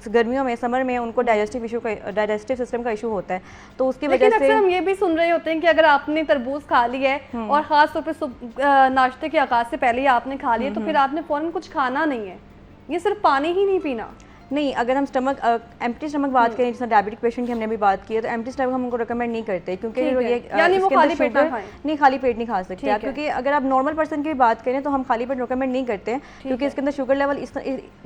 गर्मियों में, समर में, उनको डाइजेस्टिव सिस्टम का इशू होता है, तो उसकी लेकिन वजह से अक्सर हम ये भी सुन रहे होते हैं कि अगर आपने तरबूज खा लिया है और खास तौर पे नाश्ते के आगाज से पहले ही आपने खा लिया तो फिर आपने फौरन कुछ खाना नहीं है, ये सिर्फ पानी ही नहीं पीना। नहीं, अगर हम स्टमक एम्प्टी स्टमक बात करें, जैसे डायबिटिक पेशेंट की हमने भी बात की है, तो एम्प्टी स्टमक हम उनको रिकमेंड नहीं करते, क्योंकि ठीक ये है। यानी वो इसके अंदर खाली पेट ना शुगर खाएं। नहीं, खाली पेट नहीं खा सकते ठीक आप, है। क्योंकि अगर आप नॉर्मल पर्सन की भी बात करें तो हम खाली पेट रिकमेंड नहीं करते हैं, क्योंकि इसके अंदर शुगर लेवल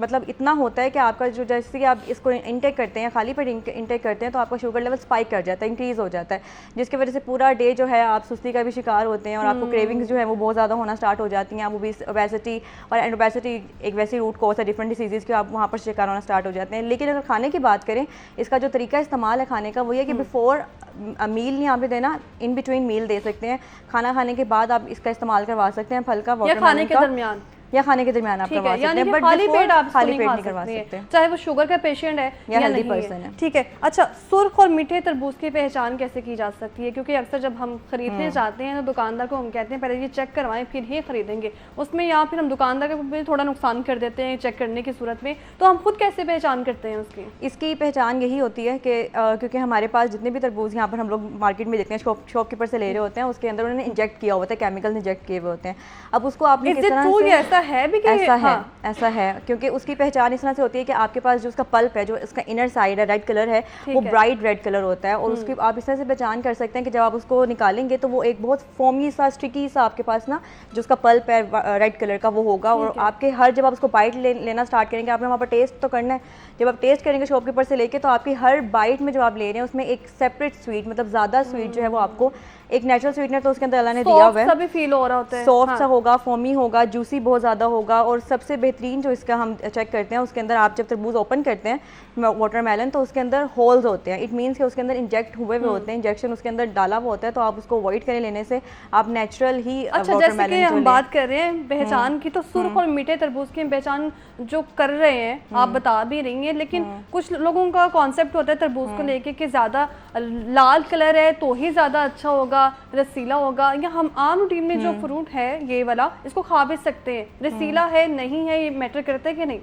मतलब इतना होता है कि आपका जो, जैसे कि आप इसको इंटेक करते हैं, खाली पेट इंटेक करते हैं, तो आपका शुगर लेवल स्पाइक कर जाता है, इंक्रीज हो जाता है, जिसकी वजह से पूरा डे जो है आप सुस्ती का भी शिकार होते हैं और आपको क्रेविंग्स जो है वो बहुत ज़्यादा होना स्टार्ट हो जाती हैं। आप ओबेसिटी और ओबेसिटी एक वैसी रूट कॉज है डिफरेंट डिसीज़ के, आप वहाँ पर शिकार होना स्टार्ट हो जाते हैं। लेकिन अगर खाने की बात करें, इसका जो तरीका इस्तेमाल है खाने का वो ये कि बिफोर मील नहीं आप देना, इन बिटवीन मील दे सकते हैं, खाना खाने के बाद आप इसका इस्तेमाल करवा सकते हैं फल का, या खाने के दरमियान या खाने के दरमियान आप ठीक करवा है, सकते यानी हैं, कि बट खाली पेट आप खाली इसको पेट नहीं नहीं करवा खा सकते सकते हैं, चाहे वो शुगर का पेशेंट है या हेल्दी नहीं पर्सन है। ठीक है। अच्छा, सुर्ख और मीठे तरबूज की पहचान कैसे की जा सकती है? क्योंकि अक्सर जब हम खरीदने जाते हैं तो दुकानदार को हम कहते हैं पहले ये चेक करवाएं फिर ही खरीदेंगे, उसमें या फिर हम दुकानदार को भी थोड़ा नुकसान कर देते हैं चेक करने की सूरत में, तो हम खुद कैसे पहचान करते हैं उसकी? इसकी पहचान यही होती है कि क्योंकि हमारे पास जितने भी तरबूज यहाँ पर हम लोग मार्केट में देखते हैं, शॉपकीपर से ले रहे होते हैं, उसके अंदर उन्होंने इंजेक्ट किया होता है, केमिकल इंजेक्ट किए हुए होते हैं। अब उसको आपने किस तरह से, ऐसा है भी कि ऐसा है, क्योंकि उसकी पहचान इस तरह से होती है कि आपके पास जो उसका पल्प है, जो इसका इनर साइड है, रेड कलर है, वो ब्राइट रेड कलर होता है, और उसकी आप इस तरह से पहचान कर सकते हैं कि जब आप उसको निकालेंगे तो वो एक बहुत फोमी सा, स्टिकी सा आपके पास ना जो उसका पल्प है रेड कलर का वो होगा, और आपके हर जब आप उसको बाइट लेना स्टार्ट करेंगे, आपने वहाँ पर टेस्ट तो करना है, जब आप टेस्ट करेंगे शॉपकीपर से लेके, तो आपकी हर बाइट में जो आप ले रहे हैं उसमें एक सेपरेट स्वीट, मतलब ज़्यादा स्वीट जो है वो आपको एक नेचुरल स्वीटनर तो उसके अंदर अल्लाह ने दिया हुआ है, फील हो रहा होता है, सॉफ्ट सा होगा, फोमी होगा, जूसी बहुत ज़्यादा होगा, और सबसे बेहतरीन जो इसका हम चेक करते हैं उसके अंदर आप जब तरबूज ओपन करते हैं वाटरमेलन तो उसके अंदर होल्स होते हैं, इट मीन्स कि उसके अंदर इंजेक्ट हुए हुए होते हैं, इंजेक्शन उसके अंदर डाला हुआ होता है, तो आप उसको अवॉइड करें लेने से, आप नेचुरल ही अच्छा, जैसे कि हम बात कर रहे हैं पहचान की, तो सुर्ख और मीठे तरबूज की पहचान जो कर रहे हैं आप बता भी रही हैं, लेकिन कुछ लोगों का कॉन्सेप्ट होता है तरबूज को लेके कि ज़्यादा लाल कलर है तो ही ज़्यादा अच्छा होगा, रसीला होगा, या हम आम रूटीन में जो फ्रूट है ये वाला इसको खा भी सकते हैं, रसीला है नहीं है ये मैटर करता है कि नहीं?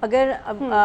अगर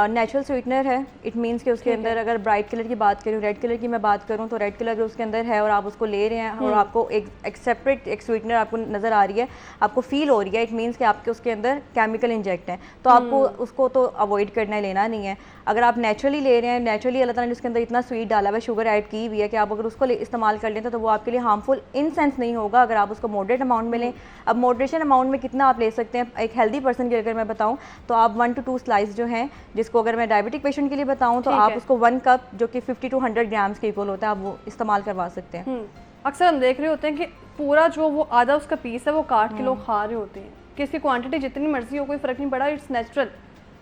नेचुरल स्वीटनर है, इट मीन्स कि उसके अंदर अगर ब्राइट कलर की बात करूँ, रेड कलर की मैं बात करूँ, तो रेड कलर अगर उसके अंदर है और आप उसको ले रहे हैं और आपको एक सेपरेट एक स्वीटनर आपको नज़र आ रही है, आपको फील हो रही है, इट मीन्स कि आपके उसके अंदर केमिकल इंजेक्ट है, तो आपको उसको तो अवॉइड करना है, लेना नहीं है। अगर आप नेचुरली ले रहे हैं, नेचुरली अल्लाह ताला ने उसके अंदर इतना स्वीट डाला हुआ है, शुगर ऐड की हुई है कि आप अगर उसको इस्तेमाल कर लेते हैं तो वो आपके लिए हार्मफुल इन सेंस नहीं होगा अगर आप उसको मॉडरेट अमाउंट में लें। अब मॉडरेशन अमाउंट में कितना आप ले सकते हैं, एक हेल्दी पर्सन की अगर मैं बताऊँ तो आप 1 to 2 स्लाइस जो हैं, जिसको अगर मैं डायबिटिक पेशेंट के लिए बताऊँ तो आप उसको 1 कप जो कि 50 to 100 ग्राम्स के इक्वल होता है, आप वो इस्तेमाल करवा सकते हैं। अक्सर हम देख रहे होते हैं कि पूरा जो वो आधा उसका पीस है वो काट के लोग खा रहे होते हैं, कि इसकी क्वांटिटी जितनी मर्जी हो कोई फ़र्क नहीं पड़ा, इट्स नेचुरल,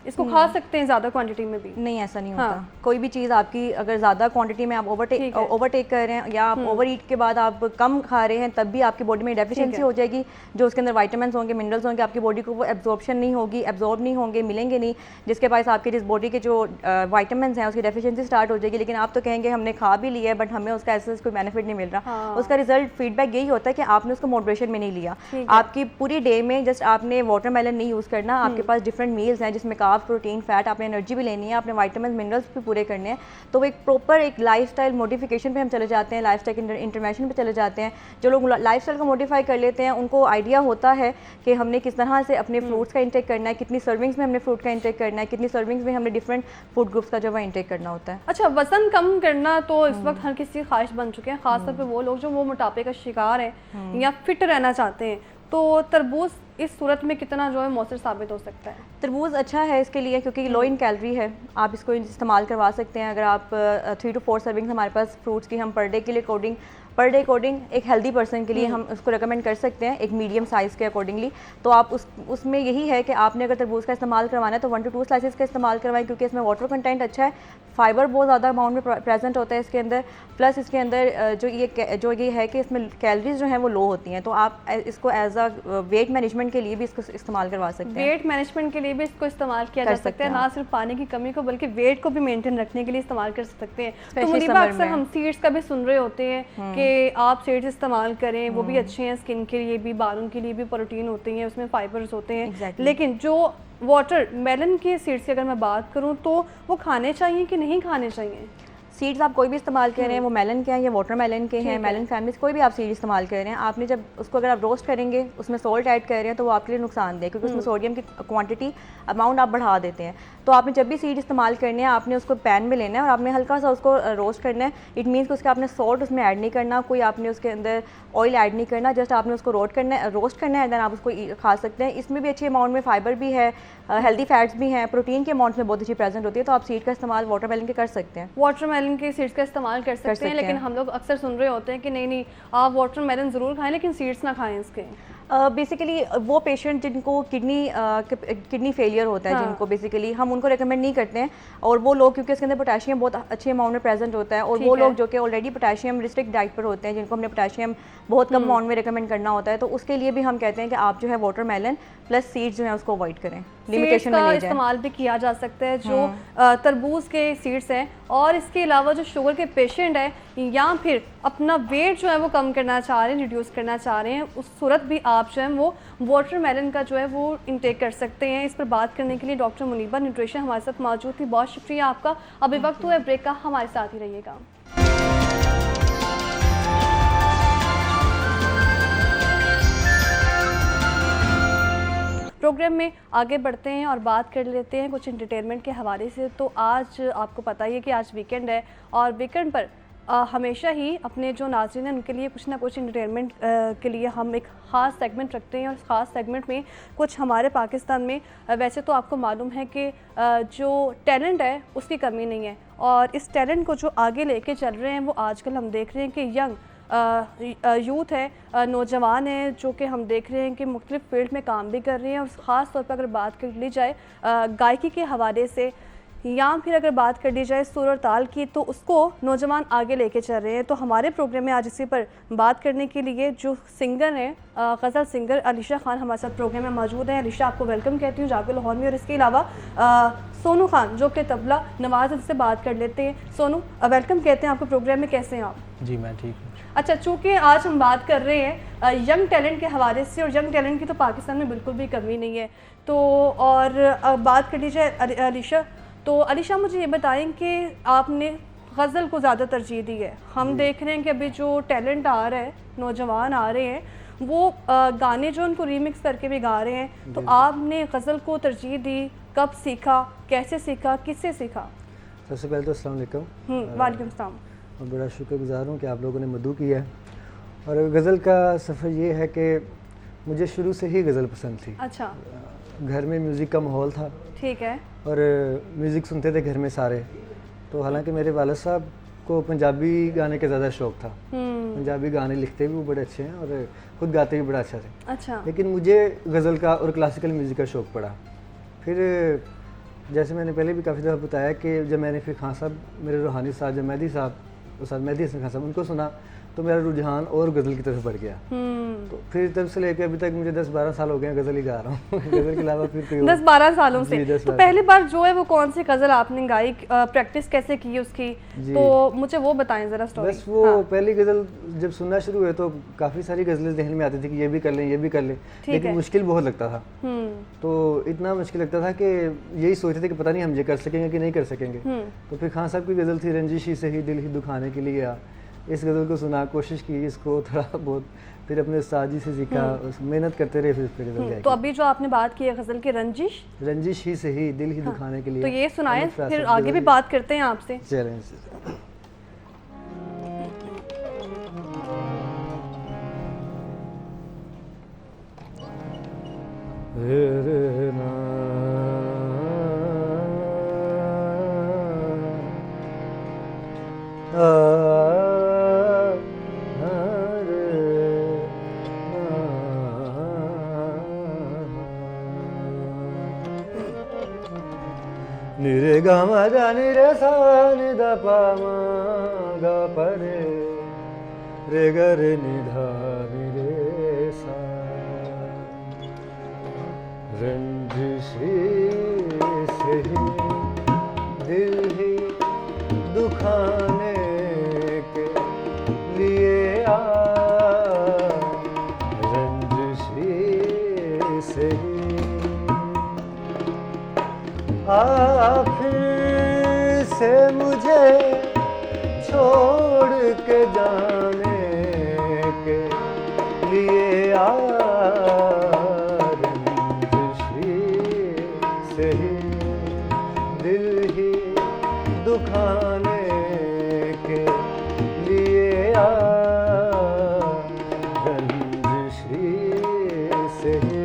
इसको खा सकते हैं ज़्यादा क्वांटिटी में भी? नहीं, ऐसा नहीं होता। हाँ। कोई भी चीज़ आपकी अगर ज़्यादा क्वांटिटी में आप ओवरटेक कर रहे हैं या आप ओवर ईट के बाद आप कम खा रहे हैं, तब भी आपकी बॉडी में डेफिशिएंसी हो जाएगी। जो उसके अंदर विटामिन्स होंगे, मिनरल्स होंगे, आपकी बॉडी को वो एब्जॉर्प्शन नहीं होगी, एब्जॉर्ब नहीं होंगे, मिलेंगे नहीं, जिसके पास आपके जिस बॉडी के जो विटामिन्स हैं उसकी डेफिशिएंसी स्टार्ट हो जाएगी। लेकिन आप तो कहेंगे हमने खा भी लिया है बट हमें उसका ऐसा कोई बेनिफिट नहीं मिल रहा। उसका रिजल्ट फीडबैक यही होता है कि आपने उसको मॉडरेशन में नहीं लिया। आपकी पूरी डे में जस्ट आपने वाटरमेलन नहीं यूज़ करना, आपके पास डिफरेंट मील्स हैं जिसमें कार्ब्स, प्रोटीन, फैट, आपने एनर्जी भी लेनी है, आपने विटामिन, मिनरल्स भी पूरे करने हैं। तो वो एक प्रॉपर एक लाइफस्टाइल मॉडिफिकेशन पे हम चले जाते हैं, लाइफस्टाइल इंटरवेंशन पे चले जाते हैं। जो लोग लाइफस्टाइल को मॉडिफाई कर लेते हैं उनको आइडिया होता है कि हमने किस तरह से अपने फ्रूट्स का इंटेक करना है, कितनी सर्विंग्स में हमने फ्रूट का इंटेक करना है, कितनी सर्विंग्स में हमने डिफरेंट फूड ग्रुप्स का जो है इंटेक करना होता है। अच्छा, वजन कम करना तो इस वक्त हर किसी की ख्वाहिश बन चुके हैं, खासतौर पे वो लोग जो वो मोटापे का शिकार हैं या फिट रहना चाहते हैं। तो तरबूज इस सूरत में कितना जो है मौसर साबित हो सकता है? तरबूज अच्छा है इसके लिए क्योंकि लो इन कैलोरी है, आप इसको इस्तेमाल करवा सकते हैं। अगर आप 3 to 4 सर्विंग्स हमारे पास फ्रूट्स की हम पर डे के लिए पर डे अकॉर्डिंग एक हेल्दी पर्सन के लिए हम उसको रिकमेंड कर सकते हैं, एक मीडियम साइज़ के अकॉर्डिंगली। तो आप उसमें यही है कि आपने अगर तरबूज का इस्तेमाल करवाना है तो 1 to 2 स्लाइसेस का इस्तेमाल करवाएं, क्योंकि इसमें वाटर कंटेंट अच्छा है, फाइबर बहुत ज़्यादा अमाउंट में प्रेजेंट होता है इसके अंदर, प्लस इसके अंदर जो ये है कि इसमें कैलोरीज जो हैं वो लो होती हैं। तो आप इसको एज अ वेट मैनेजमेंट के लिए भी इसको इस्तेमाल करवा सकते हैं। वेट मैनेजमेंट के लिए भी इसको इस्तेमाल किया जा सकता है, ना सिर्फ पानी की कमी को बल्कि वेट को भी मेंटेन रखने के लिए इस्तेमाल कर सकते हैं। तो मुनीबा, अक्सर हम सीड्स का भी सुन रहे होते हैं कि आप सीड्स इस्तेमाल करें, वो भी अच्छे हैं स्किन के लिए भी, बालों के लिए भी, प्रोटीन होते हैं उसमें, फाइबर्स होते हैं। लेकिन जो वाटरमेलन के सीड्स की अगर मैं बात करूं तो वो खाने चाहिए कि नहीं खाने चाहिए? सीड्स आप कोई भी इस्तेमाल कर रहे हैं, वो मेलन के हैं या वाटरमेलन के हैं, मेलन फैमिली कोई भी आप सीड इस्तेमाल कर रहे हैं, आपने जब उसको अगर आप रोस्ट करेंगे उसमें सॉल्ट ऐड कर रहे हैं तो वो आपके लिए नुकसानदेह, क्योंकि उसमें सोडियम की क्वांटिटी अमाउंट आप बढ़ा देते हैं। तो आपने जब भी सीड इस्तेमाल करने हैं आपने उसको पैन में लेना है और आपने हल्का सा उसको रोस्ट करना है। इट मीन्स कि उसका आपने सॉल्ट उसमें ऐड नहीं करना, कोई आपने उसके अंदर ऑयल ऐड नहीं करना, जस्ट आपने उसको रोस्ट करना है, देन आप उसको खा सकते हैं। इसमें भी अच्छे अमाउंट में फाइबर भी है, हेल्दी फैट्स भी हैं, प्रोटीन के अमाउंट में बहुत अच्छी प्रेजेंट होती है। तो आप सीड का इस्तेमाल वाटरमेलन के कर सकते हैं, वाटरमेलन के सीड्स का इस्तेमाल कर सकते हैं। लेकिन हम लोग अक्सर सुन रहे होते हैं कि नहीं आप वाटरमेलन ज़रूर खाएं लेकिन सीड्स ना खाएं इसके। बेसिकली वो पेशेंट जिनको किडनी फेलियर होता है, जिनको बेसिकली हम उनको रेकमेंड नहीं करते हैं, और वो लोग क्योंकि इसके अंदर पोटेशियम बहुत अच्छे अमाउंट में प्रेजेंट होता है, और वो लोग जो कि ऑलरेडी पोटेशियम रिस्ट्रिक्ट डाइट पर होते हैं, जिनको हमने पोटेशियम बहुत कम अमाउंट में रेकमेंड करना होता है, तो उसके लिए भी हम कहते हैं कि आप जो है वाटरमेलन प्लस सीड्स जो है उसको अवॉइड करें, लिमिटेशन में ले जाएं। इस्तेमाल भी किया जा सकता है जो तरबूज के सीड्स हैं। और इसके अलावा जो शुगर के पेशेंट है या फिर अपना वेट जो है वो कम करना चाह रहे हैं, रिड्यूस करना चाह रहे हैं, उस सूरत भी आप जो है वो वाटरमेलन का जो है वो इंटेक कर सकते हैं। इस पर बात करने के लिए डॉक्टर मुनीबा न्यूट्रिशन हमारे साथ मौजूद थी, बहुत शुक्रिया आपका। अभी वक्त हुआ है ब्रेक का, हमारे साथ ही रहिएगा। प्रोग्राम में आगे बढ़ते हैं और बात कर लेते हैं कुछ एंटरटेनमेंट के हवाले से। तो आज आपको पता ही है कि आज वीकेंड है और वीकेंड पर हमेशा ही अपने जो नाज़रीन हैं उनके लिए कुछ ना कुछ एंटरटेनमेंट के लिए हम एक ख़ास सेगमेंट रखते हैं। और इस ख़ास सेगमेंट में कुछ हमारे पाकिस्तान में वैसे तो आपको मालूम है कि जो टैलेंट है उसकी कमी नहीं है, और इस टैलेंट को जो आगे लेके चल रहे हैं वो आजकल हम देख रहे हैं कि यंग यूथ है, नौजवान हैं, जो कि हम देख रहे हैं कि मुख्तलिफ़ फील्ड में काम भी कर रहे हैं। और ख़ास तौर पर अगर बात कर ली जाए गायकी के हवाले से या फिर अगर बात कर ली जाए सुर और ताल की, तो उसको नौजवान आगे लेके चल रहे हैं। तो हमारे प्रोग्राम में आज इसी पर बात करने के लिए जो सिंगर हैं, गज़ल सिंगर अलीशा खान हमारे साथ प्रोग्राम में मौजूद हैं। अलीशा, आपको वेलकम कहती हूँ जागो लाहौर में। और इसके अलावा सोनू खान जो कि तबला नवाज़, से बात कर लेते हैं। सोनू, वेलकम कहते हैं आपको प्रोग्राम में, कैसे हैं आप? जी मैं ठीक हूँ। अच्छा, चूँकि आज हम बात कर रहे हैं यंग टैलेंट के हवाले से, और यंग टैलेंट की तो पाकिस्तान में बिल्कुल भी कमी नहीं है, तो और बात कर ली जाए अलीशा, तो अलीशा मुझे ये बताएं कि आपने गज़ल को ज़्यादा तरजीह दी है। हम देख रहे हैं कि अभी जो टैलेंट आ रहा है, नौजवान आ रहे हैं, वो गाने जो उनको रीमिक्स करके भी गा रहे हैं, तो आपने गज़ल को तरजीह दी, कब सीखा, कैसे सीखा, किससे सीखा? सबसे पहले तो अस्सलाम वालेकुम। वालेकुम सलाम। और बड़ा शुक्रगुज़ार हूँ कि आप लोगों ने मदू किया है। और गज़ल का सफ़र ये है कि मुझे शुरू से ही गज़ल पसंद थी। अच्छा। घर में म्यूज़िक का माहौल था, ठीक है, और म्यूज़िक सुनते थे घर में सारे। तो हालांकि मेरे वालिद साहब को पंजाबी गाने का ज़्यादा शौक़ था, पंजाबी गाने लिखते भी वो बड़े अच्छे हैं और ख़ुद गाते भी बड़ा अच्छा थे। अच्छा। लेकिन मुझे गज़ल का और क्लासिकल म्यूज़िक का शौक़ पड़ा। फिर जैसे मैंने पहले भी काफ़ी दफ़ा बताया कि जब मैंने फिर खान साहब, मेरे रूहानी साहब, जब मेहदी साहब, उस्ताद मेहदी हसन खान साहब, उनको सुना तो मेरा रुझान और गज़ल की तरफ बढ़ गया। तो फिर तब से लेकर अभी तक मुझे 10-12 साल हो गए हैं गज़ल ही गा रहा हूँ। गज़ल के अलावा फिर कोई 10-12 सालों से। जी, 10-12 तो पहली बार जो है वो कौन सी गज़ल आपने गाई, प्रैक्टिस कैसे की उसकी, तो मुझे वो बताएं ज़रा स्टोरी। बस वो पहली गज़ल जब सुनना शुरू हुए तो काफ़ी सारी गज़लें जहन में आती थी कि ये भी कर लें, ये भी कर लें, लेकिन मुश्किल बहुत लगता था। तो इतना मुश्किल लगता था कि यही सोचते थे कि पता नहीं हम ये कर सकेंगे कि नहीं कर सकेंगे। तो फिर खान साहब की गज़ल थी रंजिश ही सही दिल ही दुखाने के लिए आ, इस गज़ल को सुना, कोशिश की इसको थोड़ा बहुत, फिर अपने उस्ताद जी से सीखा, मेहनत करते रहे, फिर गज़ल गाई। तो अभी जो आपने बात की है गज़ल की रंजिश ही सही दिल ही दुखाने के लिए, तो ये सुनाएं, फिर आगे भी बात करते हैं आपसे। चैलेंज। निरे गा मा जा निरे सा नि दा पा मा गा पा रे ग रे नि धा नि रे सा। रंजिशी से ही दिल ही दुखाने के लिए आ, रंजिशी से ही आखिर से मुझे छोड़ के जाने के लिए आ, रंजिशी से ही दिल ही दुखाने के लिए आ, रंजिशी से ही।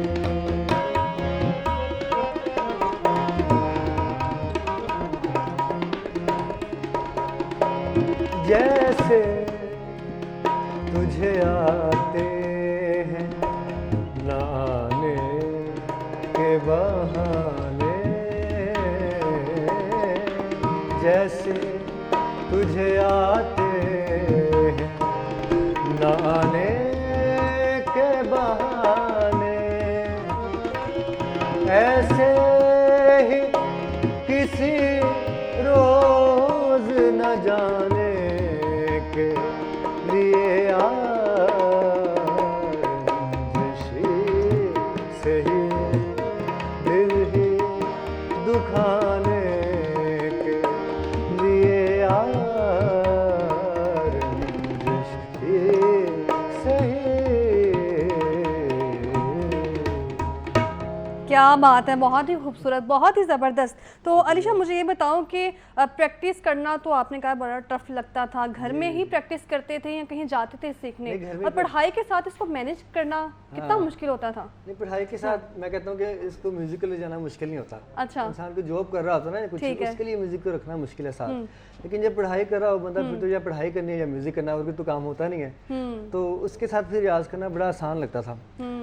जैसे तुझे आते हैं नाने के बहाने, जैसे तुझे आते हैं नाने के बहाने, ऐसे ही किसी रोज न जाने के लिए आ, रंजिशी से ही दिल ही दुखाने के लिए आ, रंजिशी से ही। क्या बात है, बहुत ही खूबसूरत, बहुत ही ज़बरदस्त। तो अलीशा मुझे ये बताओ कि प्रैक्टिस करना तो आपने कहा बड़ा टफ लगता था, घर में ही प्रैक्टिस करते थे या कहीं जाते थे सीखने, और पढ़ाई के साथ इसको मैनेज करना कितना मुश्किल होता था? नहीं, पढ़ाई के साथ मैं कहता हूँ कि इसको म्यूजिक ले जाना मुश्किल नहीं होता। अच्छा। इंसान को जॉब कर रहा होता है ना कुछ, उसके लिए म्यूजिक को रखना मुश्किल है साथ। लेकिन जब पढ़ाई कर रहा हो बंदा, फिर तो या पढ़ाई करनी है या म्यूजिक करना, और भी तो काम होता नहीं है, तो उसके साथ फिर रियाज करना बड़ा आसान लगता था।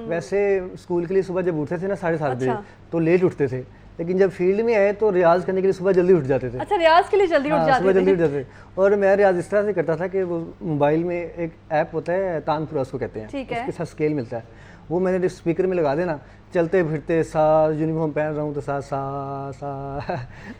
वैसे स्कूल के लिए सुबह जब उठते थे ना 7:30 बजे, तो लेट उठते थे, लेकिन जब फील्ड में आए तो रियाज करने के लिए सुबह जल्दी उठ जाते थे। अच्छा, रियाज के लिए जल्दी उठ जाते सुबह थे? जल्दी उठ जाते थे। और मैं रियाज इस तरह से करता था कि वो मोबाइल में एक ऐप होता है तानपुरा उसको कहते हैं, उसके साथ स्केल मिलता है, वो मैंने स्पीकर में लगा देना, चलते फिरते सा, यूनिफॉर्म पहन रहा हूँ तो सा सा सा,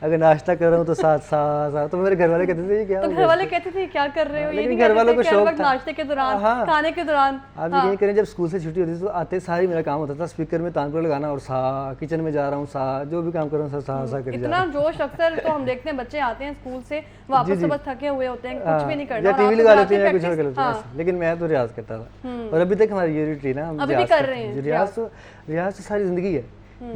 अगर नाश्ता कर रहा हूँ तो साथ सा सा। तो मेरे घर वाले कहते थे क्या, तो घर वाले कहते थे क्या कर रहे हो, ये नहीं घर वालों को शौक था नाश्ते के दौरान, खाने के दौरान। आप यकीन करें जब स्कूल से छुट्टी होती थी तो आते सारी मेरा काम होता था स्पीकर में तानपुरा लगाना, और सा, किचन में जा रहा हूँ सा, जो भी काम कर रहा हूँ सा सा कर इतना जोश। अक्सर तो हम देखते हैं बच्चे आते हैं स्कूल से वापस तो बस थके हुए होते हैं, कुछ भी नहीं करना, टीवी लगा लेते हैं या कुछ और कर लेते हैं, लेकिन मैं तो रियाज करता था। और अभी तक हमारी ये रूटीन है, हम अभी भी कर रहे हैं रियाज तो सारी जिंदगी है।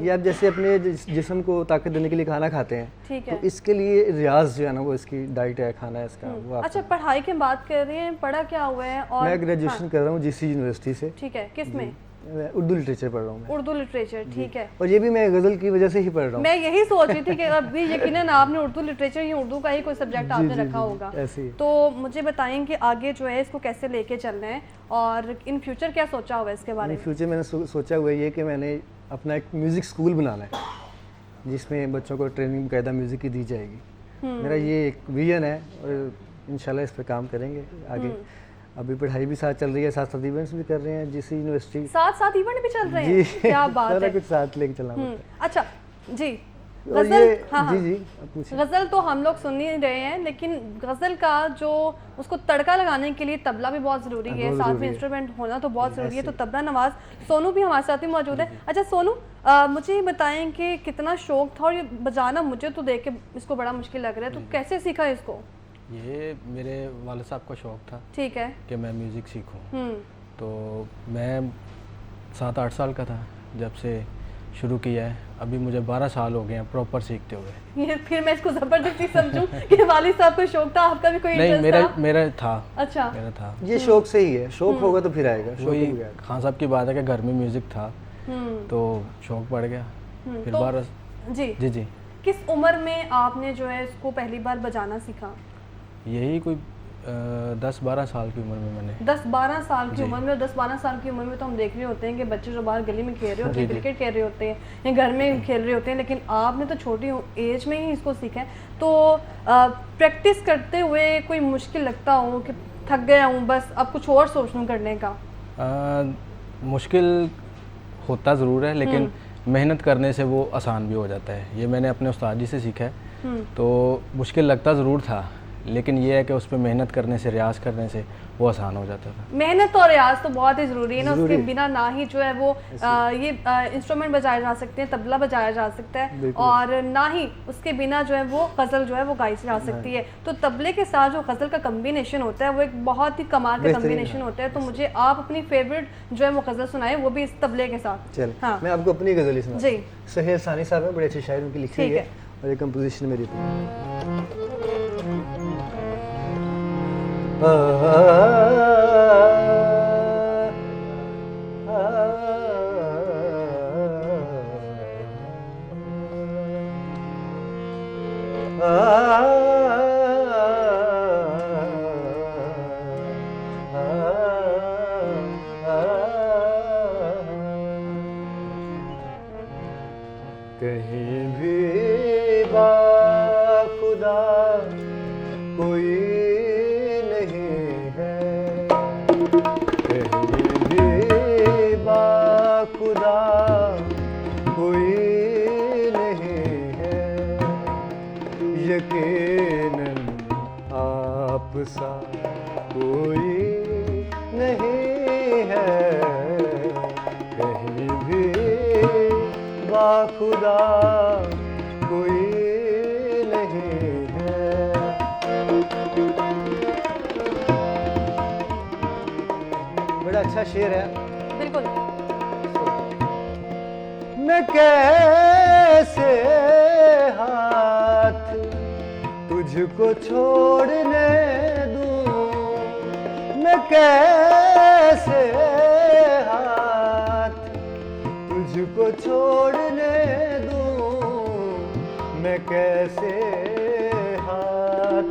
ये आप जैसे अपने जिस्म को ताकत देने के लिए खाना खाते हैं, ठीक है, तो इसके लिए रियाज जो है ना वो इसकी डाइट है, खाना है इसका वो। अच्छा, पढ़ाई की बात कर रहे हैं, पढ़ा क्या हुआ है? और मैं ग्रेजुएशन कर रहा हूँ जीसी यूनिवर्सिटी से। ठीक है, किस में? उर्दू लिटरेचर पढ़ रहा हूँ मैं। उर्दू लिटरेचर, ठीक है। और ये भी मैं गज़ल की वजह से ही पढ़ रहा हूँ। मैं यही सोच रही थी कि अभी यकीनन आपने उर्दू लिटरेचर या उर्दू का ही कोई सब्जेक्ट आपने रखा होगा, तो मुझे बताएं कि आगे जो है इसको कैसे लेके चलना है और इन फ्यूचर क्या सोचा हुआ है इसके बारे में? फ्यूचर मैंने सोचा हुआ है ये कि मैंने अपना एक म्यूज़िक स्कूल बनाना है। जिसमें बच्चों को ट्रेनिंग बाकायदा म्यूज़िक की दी जाएगी। मेरा ये एक विजन है और इंशाल्लाह इस पर काम करेंगे आगे। अभी पढ़ाई भी साथ चल रही है, साथ साथ इवेंट्स भी कर रहे हैं जिस यूनिवर्सिटी। साथ साथ इवेंट भी चल रहे हैं, जी क्या बात सारा है। कुछ साथ लेके चलना पड़ता है। अच्छा जी, और गजल, ये हाँ हाँ, जी आप पूछिए। गजल तो हम लोग सुन ही रहे हैं, लेकिन गजल का जो उसको तड़का लगाने के लिए तबला भी बहुत जरूरी है, बहुत साथ ज़रूरी में है। इंस्ट्रूमेंट होना तो बहुत जरूरी है। तो तबला नवाज सोनू भी हमारे साथ ही मौजूद है। अच्छा सोनू, मुझे ये बताएं कि कितना शौक था, और ये बजाना मुझे तो देख के इसको बड़ा मुश्किल लग रहा है, तो कैसे सीखा इसको? ये मेरे वालिद साहब का शौक़ था ठीक है। कि मैं म्यूज़िक सीखूं। हम्म, तो मैं 7-8 साल का था जब से शुरू किया है। अभी मुझे 12 साल हो गए हैं प्रॉपर सीखते हुए। ये फिर मैं इसको जबरदस्ती समझूं कि वालिद साहब को शौक था, आपका भी कोई नहीं, इंटरेस्ट था? मेरा था। अच्छा, मेरा था। ये शौक से ही है, शौक होगा तो फिर आएगा, शौक वही हो गया। खान साहब की बात है कि घर में म्यूज़िक था तो शौक़ बढ़ गया। फिर तो 12 जी जी किस उम्र में आपने जो है इसको पहली बार बजाना सीखा? यही कोई 10-12 साल की उम्र में मैंने। 10-12 साल की जी। उम्र में, और 10-12 साल की उम्र में तो हम देख रहे होते हैं कि बच्चे जो बाहर गली में खेल रहे होते हैं, जी, जी। क्रिकेट खेल रहे होते हैं या घर में खेल रहे होते हैं, लेकिन आपने तो छोटी एज में ही इसको सीखा है। तो प्रैक्टिस करते हुए कोई मुश्किल लगता हो कि थक गया हूँ, बस अब कुछ और सोच लूँ करने का? मुश्किल होता ज़रूर है, लेकिन मेहनत करने से वो आसान भी हो जाता है। ये मैंने अपने उस्ताद जी से सीखा है। तो मुश्किल लगता ज़रूर था, लेकिन ये है कि उस पर मेहनत करने से, रियाज करने से वो आसान हो जाता था। मेहनत और रियाज तो बहुत ही ज़रूरी है ना, उसके बिना ना ही जो है वो ये इंस्ट्रूमेंट बजाए जा सकते हैं, तबला बजाया जा सकता है, और ना ही उसके बिना जो है वो गज़ल जो है वो गाई जा सकती है। तो तबले के साथ जो गज़ल का कम्बिनेशन होता है वो एक बहुत ही कमाल का कम्बिनेशन होता है। तो मुझे आप अपनी फेवरेट जो है वो गज़ल सुनाए, वो भी इस तबले के साथ। चल हाँ मैं आपको अपनी गज़ल ही सुना। जी, सहेल सानी साहब हैं, बड़े अच्छे शायर उनकी लिखी ठीक हुई है। है और ये कंपोजिशन मेरी थी। कहीं भी बाखुदा कोई नहीं है, कहीं भी बाखुदा कोई नहीं है, यकीनन आप सा कोई नहीं है, कहीं भी बाखुदा कोई नहीं है। बड़ा अच्छा शेर है। बिल्कुल। मैं कैसे हाथ तुझको छोड़ने दूं, मैं कैसे हाथ तुझको छोड़ने दूं, मैं कैसे हाथ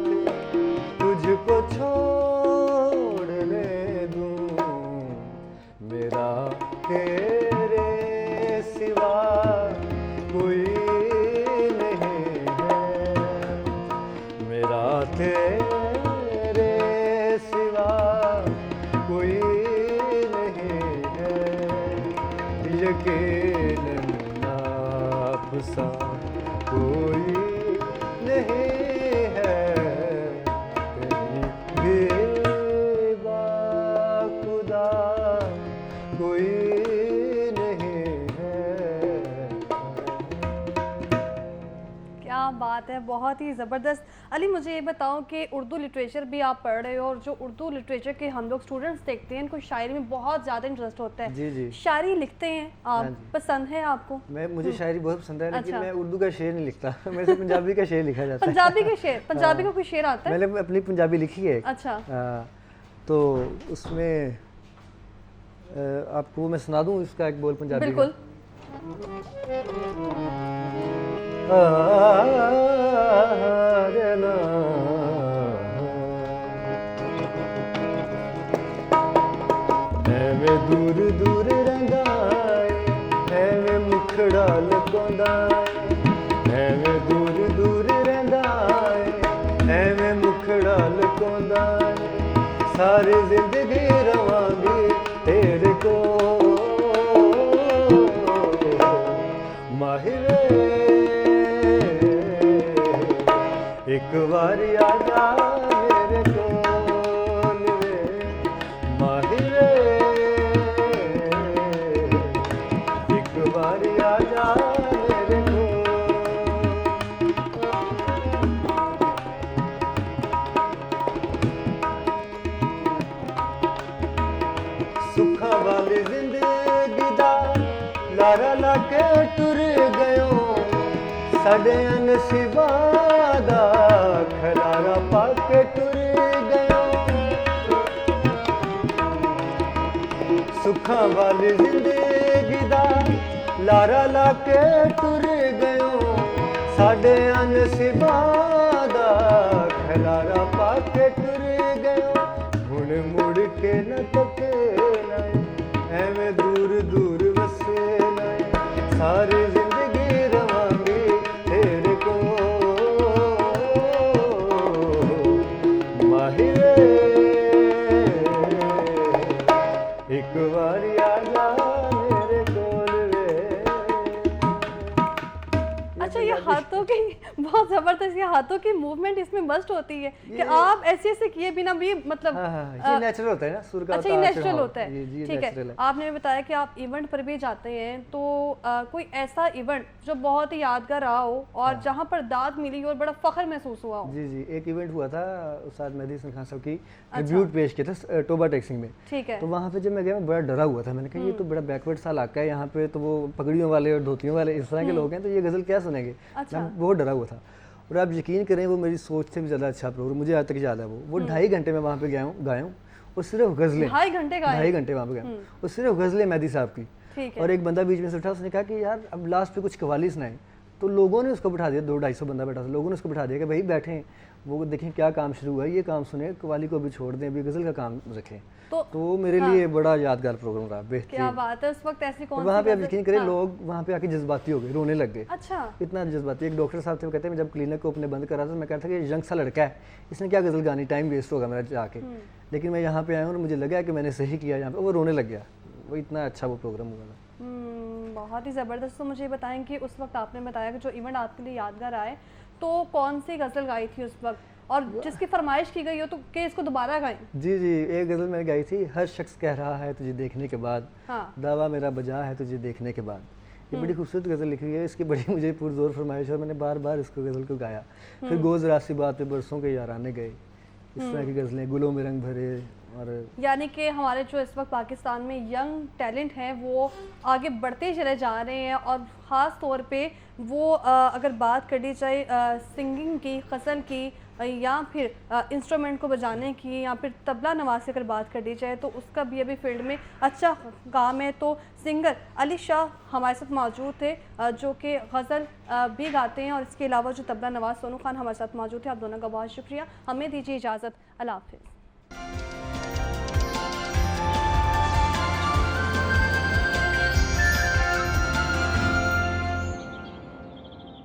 तुझको छोड़ने दूं, मेरा तेरे सिवा कोई नहीं है, मेरा तेरे सिवा कोई नहीं है, यकीनन आप सा कोई नहीं है, कहीं भी बाखुदा कोई नहीं है। क्या बात है, बहुत ही ज़बरदस्त। अली मुझे ये बताओ कि उर्दू लिटरेचर भी आप पढ़ रहे हो, और जो उर्दू लिटरेचर के हम लोग स्टूडेंट्स देखते हैं, इनको शायरी में बहुत ज़्यादा इंटरेस्ट होता है। जी जी। शायरी लिखते हैं आप? हाँ जी। पसंद है आपको? मुझे शायरी बहुत पसंद है, लेकिन अच्छा। मैं उर्दू का शेर नहीं लिखता। मेरे से पंजाबी का शेर लिखा जाता है। पंजाबी के शेर, पंजाबी का कोई शेर आता है? मैंने अपनी पंजाबी लिखी है एक। अच्छा। तो उसमें आपको मैं सुना दूं इसका एक बोल पंजाबी का? बिल्कुल। ਐਵੇਂ ਦੂਰ ਦੂਰ ਰਹਿੰਦਾ ਏ, ਐਵੇਂ ਮੁਖੜਾ ਲਗਾਉਂਦਾ ਏ, सारी जिंदगी रवांगी तेरे को माहिरे एक बार आजा मेरे कोल वे माहिरे एक बार आजा मेरे कोल सुखा वाली जिंदगी दा लारा लाके टुर गयो साडे नसीबां दा खलारा पाके टुर गयो सुखा वाली जिंदगी दा लारा लाके टुर गयो साडे नसीबां दा खलारा पाके टुर गयो हुण मुड़ के न तके एवें दूर दूर वसे सारी जिंदगी रवांगी तेरे को माहिरे एक बार आजा मेरे कोल वे अच्छा, ये हाथों की बहुत ज़बरदस्त, ये हाथों की मूवमेंट इसमें मस्ट होती है कि आप ऐसे ऐसे किए बिना भी मतलब हाँ, ये नेचुरल होता है ना सुर का अच्छा, ये नेचुरल होता है। ये ठीक है, natural है। आपने बताया कि आप इवेंट पर भी जाते हैं, तो कोई ऐसा इवेंट जो बहुत ही यादगार रहा हो और जहाँ पर दाद मिली और बड़ा फख्र महसूस हुआ हो? जी जी, एक इवेंट हुआ था उस्ताद मेहदी हसन खान साहब की ट्रिब्यूट पेश किया था टोबा टैक्सिंग में। ठीक है। तो वहाँ पे जब मैं गया मैं बड़ा डरा हुआ था, मैंने कहा ये तो बड़ा बैकवर्ड सा इलाका है, यहाँ पे तो वो पगड़ियों वाले और धोतियों वाले इस तरह के लोग हैं, तो ये गज़ल क्या सुनेंगे। मैं बहुत डरा हुआ था और आप यकीन करें वो मेरी सोच से भी ज़्यादा अच्छा प्रोग्राम, मुझे आज तक याद है वो 2.5 घंटे में वहाँ पे गाया हूँ और सिर्फ गज़लें 2.5 घंटे वहाँ पे गाया और सिर्फ गज़लें मेहदी साहब की। ठीक है। और एक बंदा बीच में से उठा, उसने कहा कि यार अब लास्ट पे कुछ कवाली सुनाए, तो लोगों ने उसको बिठा दिया, 200-250 बंदा बैठा था, लोगों ने उसको बिठा दिया कि भाई बैठें, वो देखें क्या काम शुरू हुआ है, ये काम सुने, कवाली को भी छोड़ दें, अभी गज़ल का काम रखें। तो मेरे लिए बड़ा यादगार प्रोग्राम रहा, बेहतरीन। क्या बात है, उस वक्त ऐसी कौन सी वहाँ पे आप गज़ल- यकीन करें हाँ। लोग वहाँ पे आके जज्बाती हो गए, रोने लग गए। अच्छा, इतना जज्बाती। एक डॉक्टर साहब थे, वो कहते हैं मैं जब क्लिनिक को अपने बंद करा था, मैं कहता था कि यंग सा लड़का है, इसने क्या गज़ल गानी, टाइम वेस्ट होगा मेरा जाके। लेकिन मैं यहाँ पे आया हूँ और मुझे लगा कि मैंने सही किया यहाँ पे, वो रोने लग गया। वो इतना अच्छा वो प्रोग्राम हुआ था। बहुत ही ज़बरदस्त। तो मुझे बताएं कि उस वक्त आपने बताया कि जो इवेंट आपके लिए यादगार आए, तो कौन सी गज़ल गाई थी उस वक्त और जिसकी फरमाइश की गई हो तो कि इसको दोबारा गाएं? जी जी, एक गज़ल मैंने गाई थी, हर शख्स कह रहा है तुझे देखने के बाद, हाँ। दावा मेरा बजा है तुझे देखने के बाद। ये बड़ी खूबसूरत गज़ल लिखी हुई है, इसकी बड़ी मुझे पुरजोर फरमाइश है और मैंने बार बार इसको गज़ल को गाया। फिर गोज़ रासी बात पे बरसों के याराने गए, इस तरह की गज़लें, गुलों में रंग भरे। और यानी कि हमारे जो इस वक्त पाकिस्तान में यंग टैलेंट हैं वो आगे बढ़ते चले जा रहे हैं और ख़ास तौर पे वो अगर बात कर ली जाए सिंगिंग की, गज़ल की या फिर इंस्ट्रूमेंट को बजाने की या फिर तबला नवाज की अगर बात कर दी जाए तो उसका भी अभी फील्ड में अच्छा काम है। तो सिंगर अली शाह हमारे साथ मौजूद थे जो कि गज़ल भी गाते हैं और इसके अलावा जो तबला नवाज सोनू खान हमारे साथ मौजूद थे। आप दोनों का बहुत शुक्रिया। हमें दीजिए इजाज़त। अल्लाह हाफ़िज़।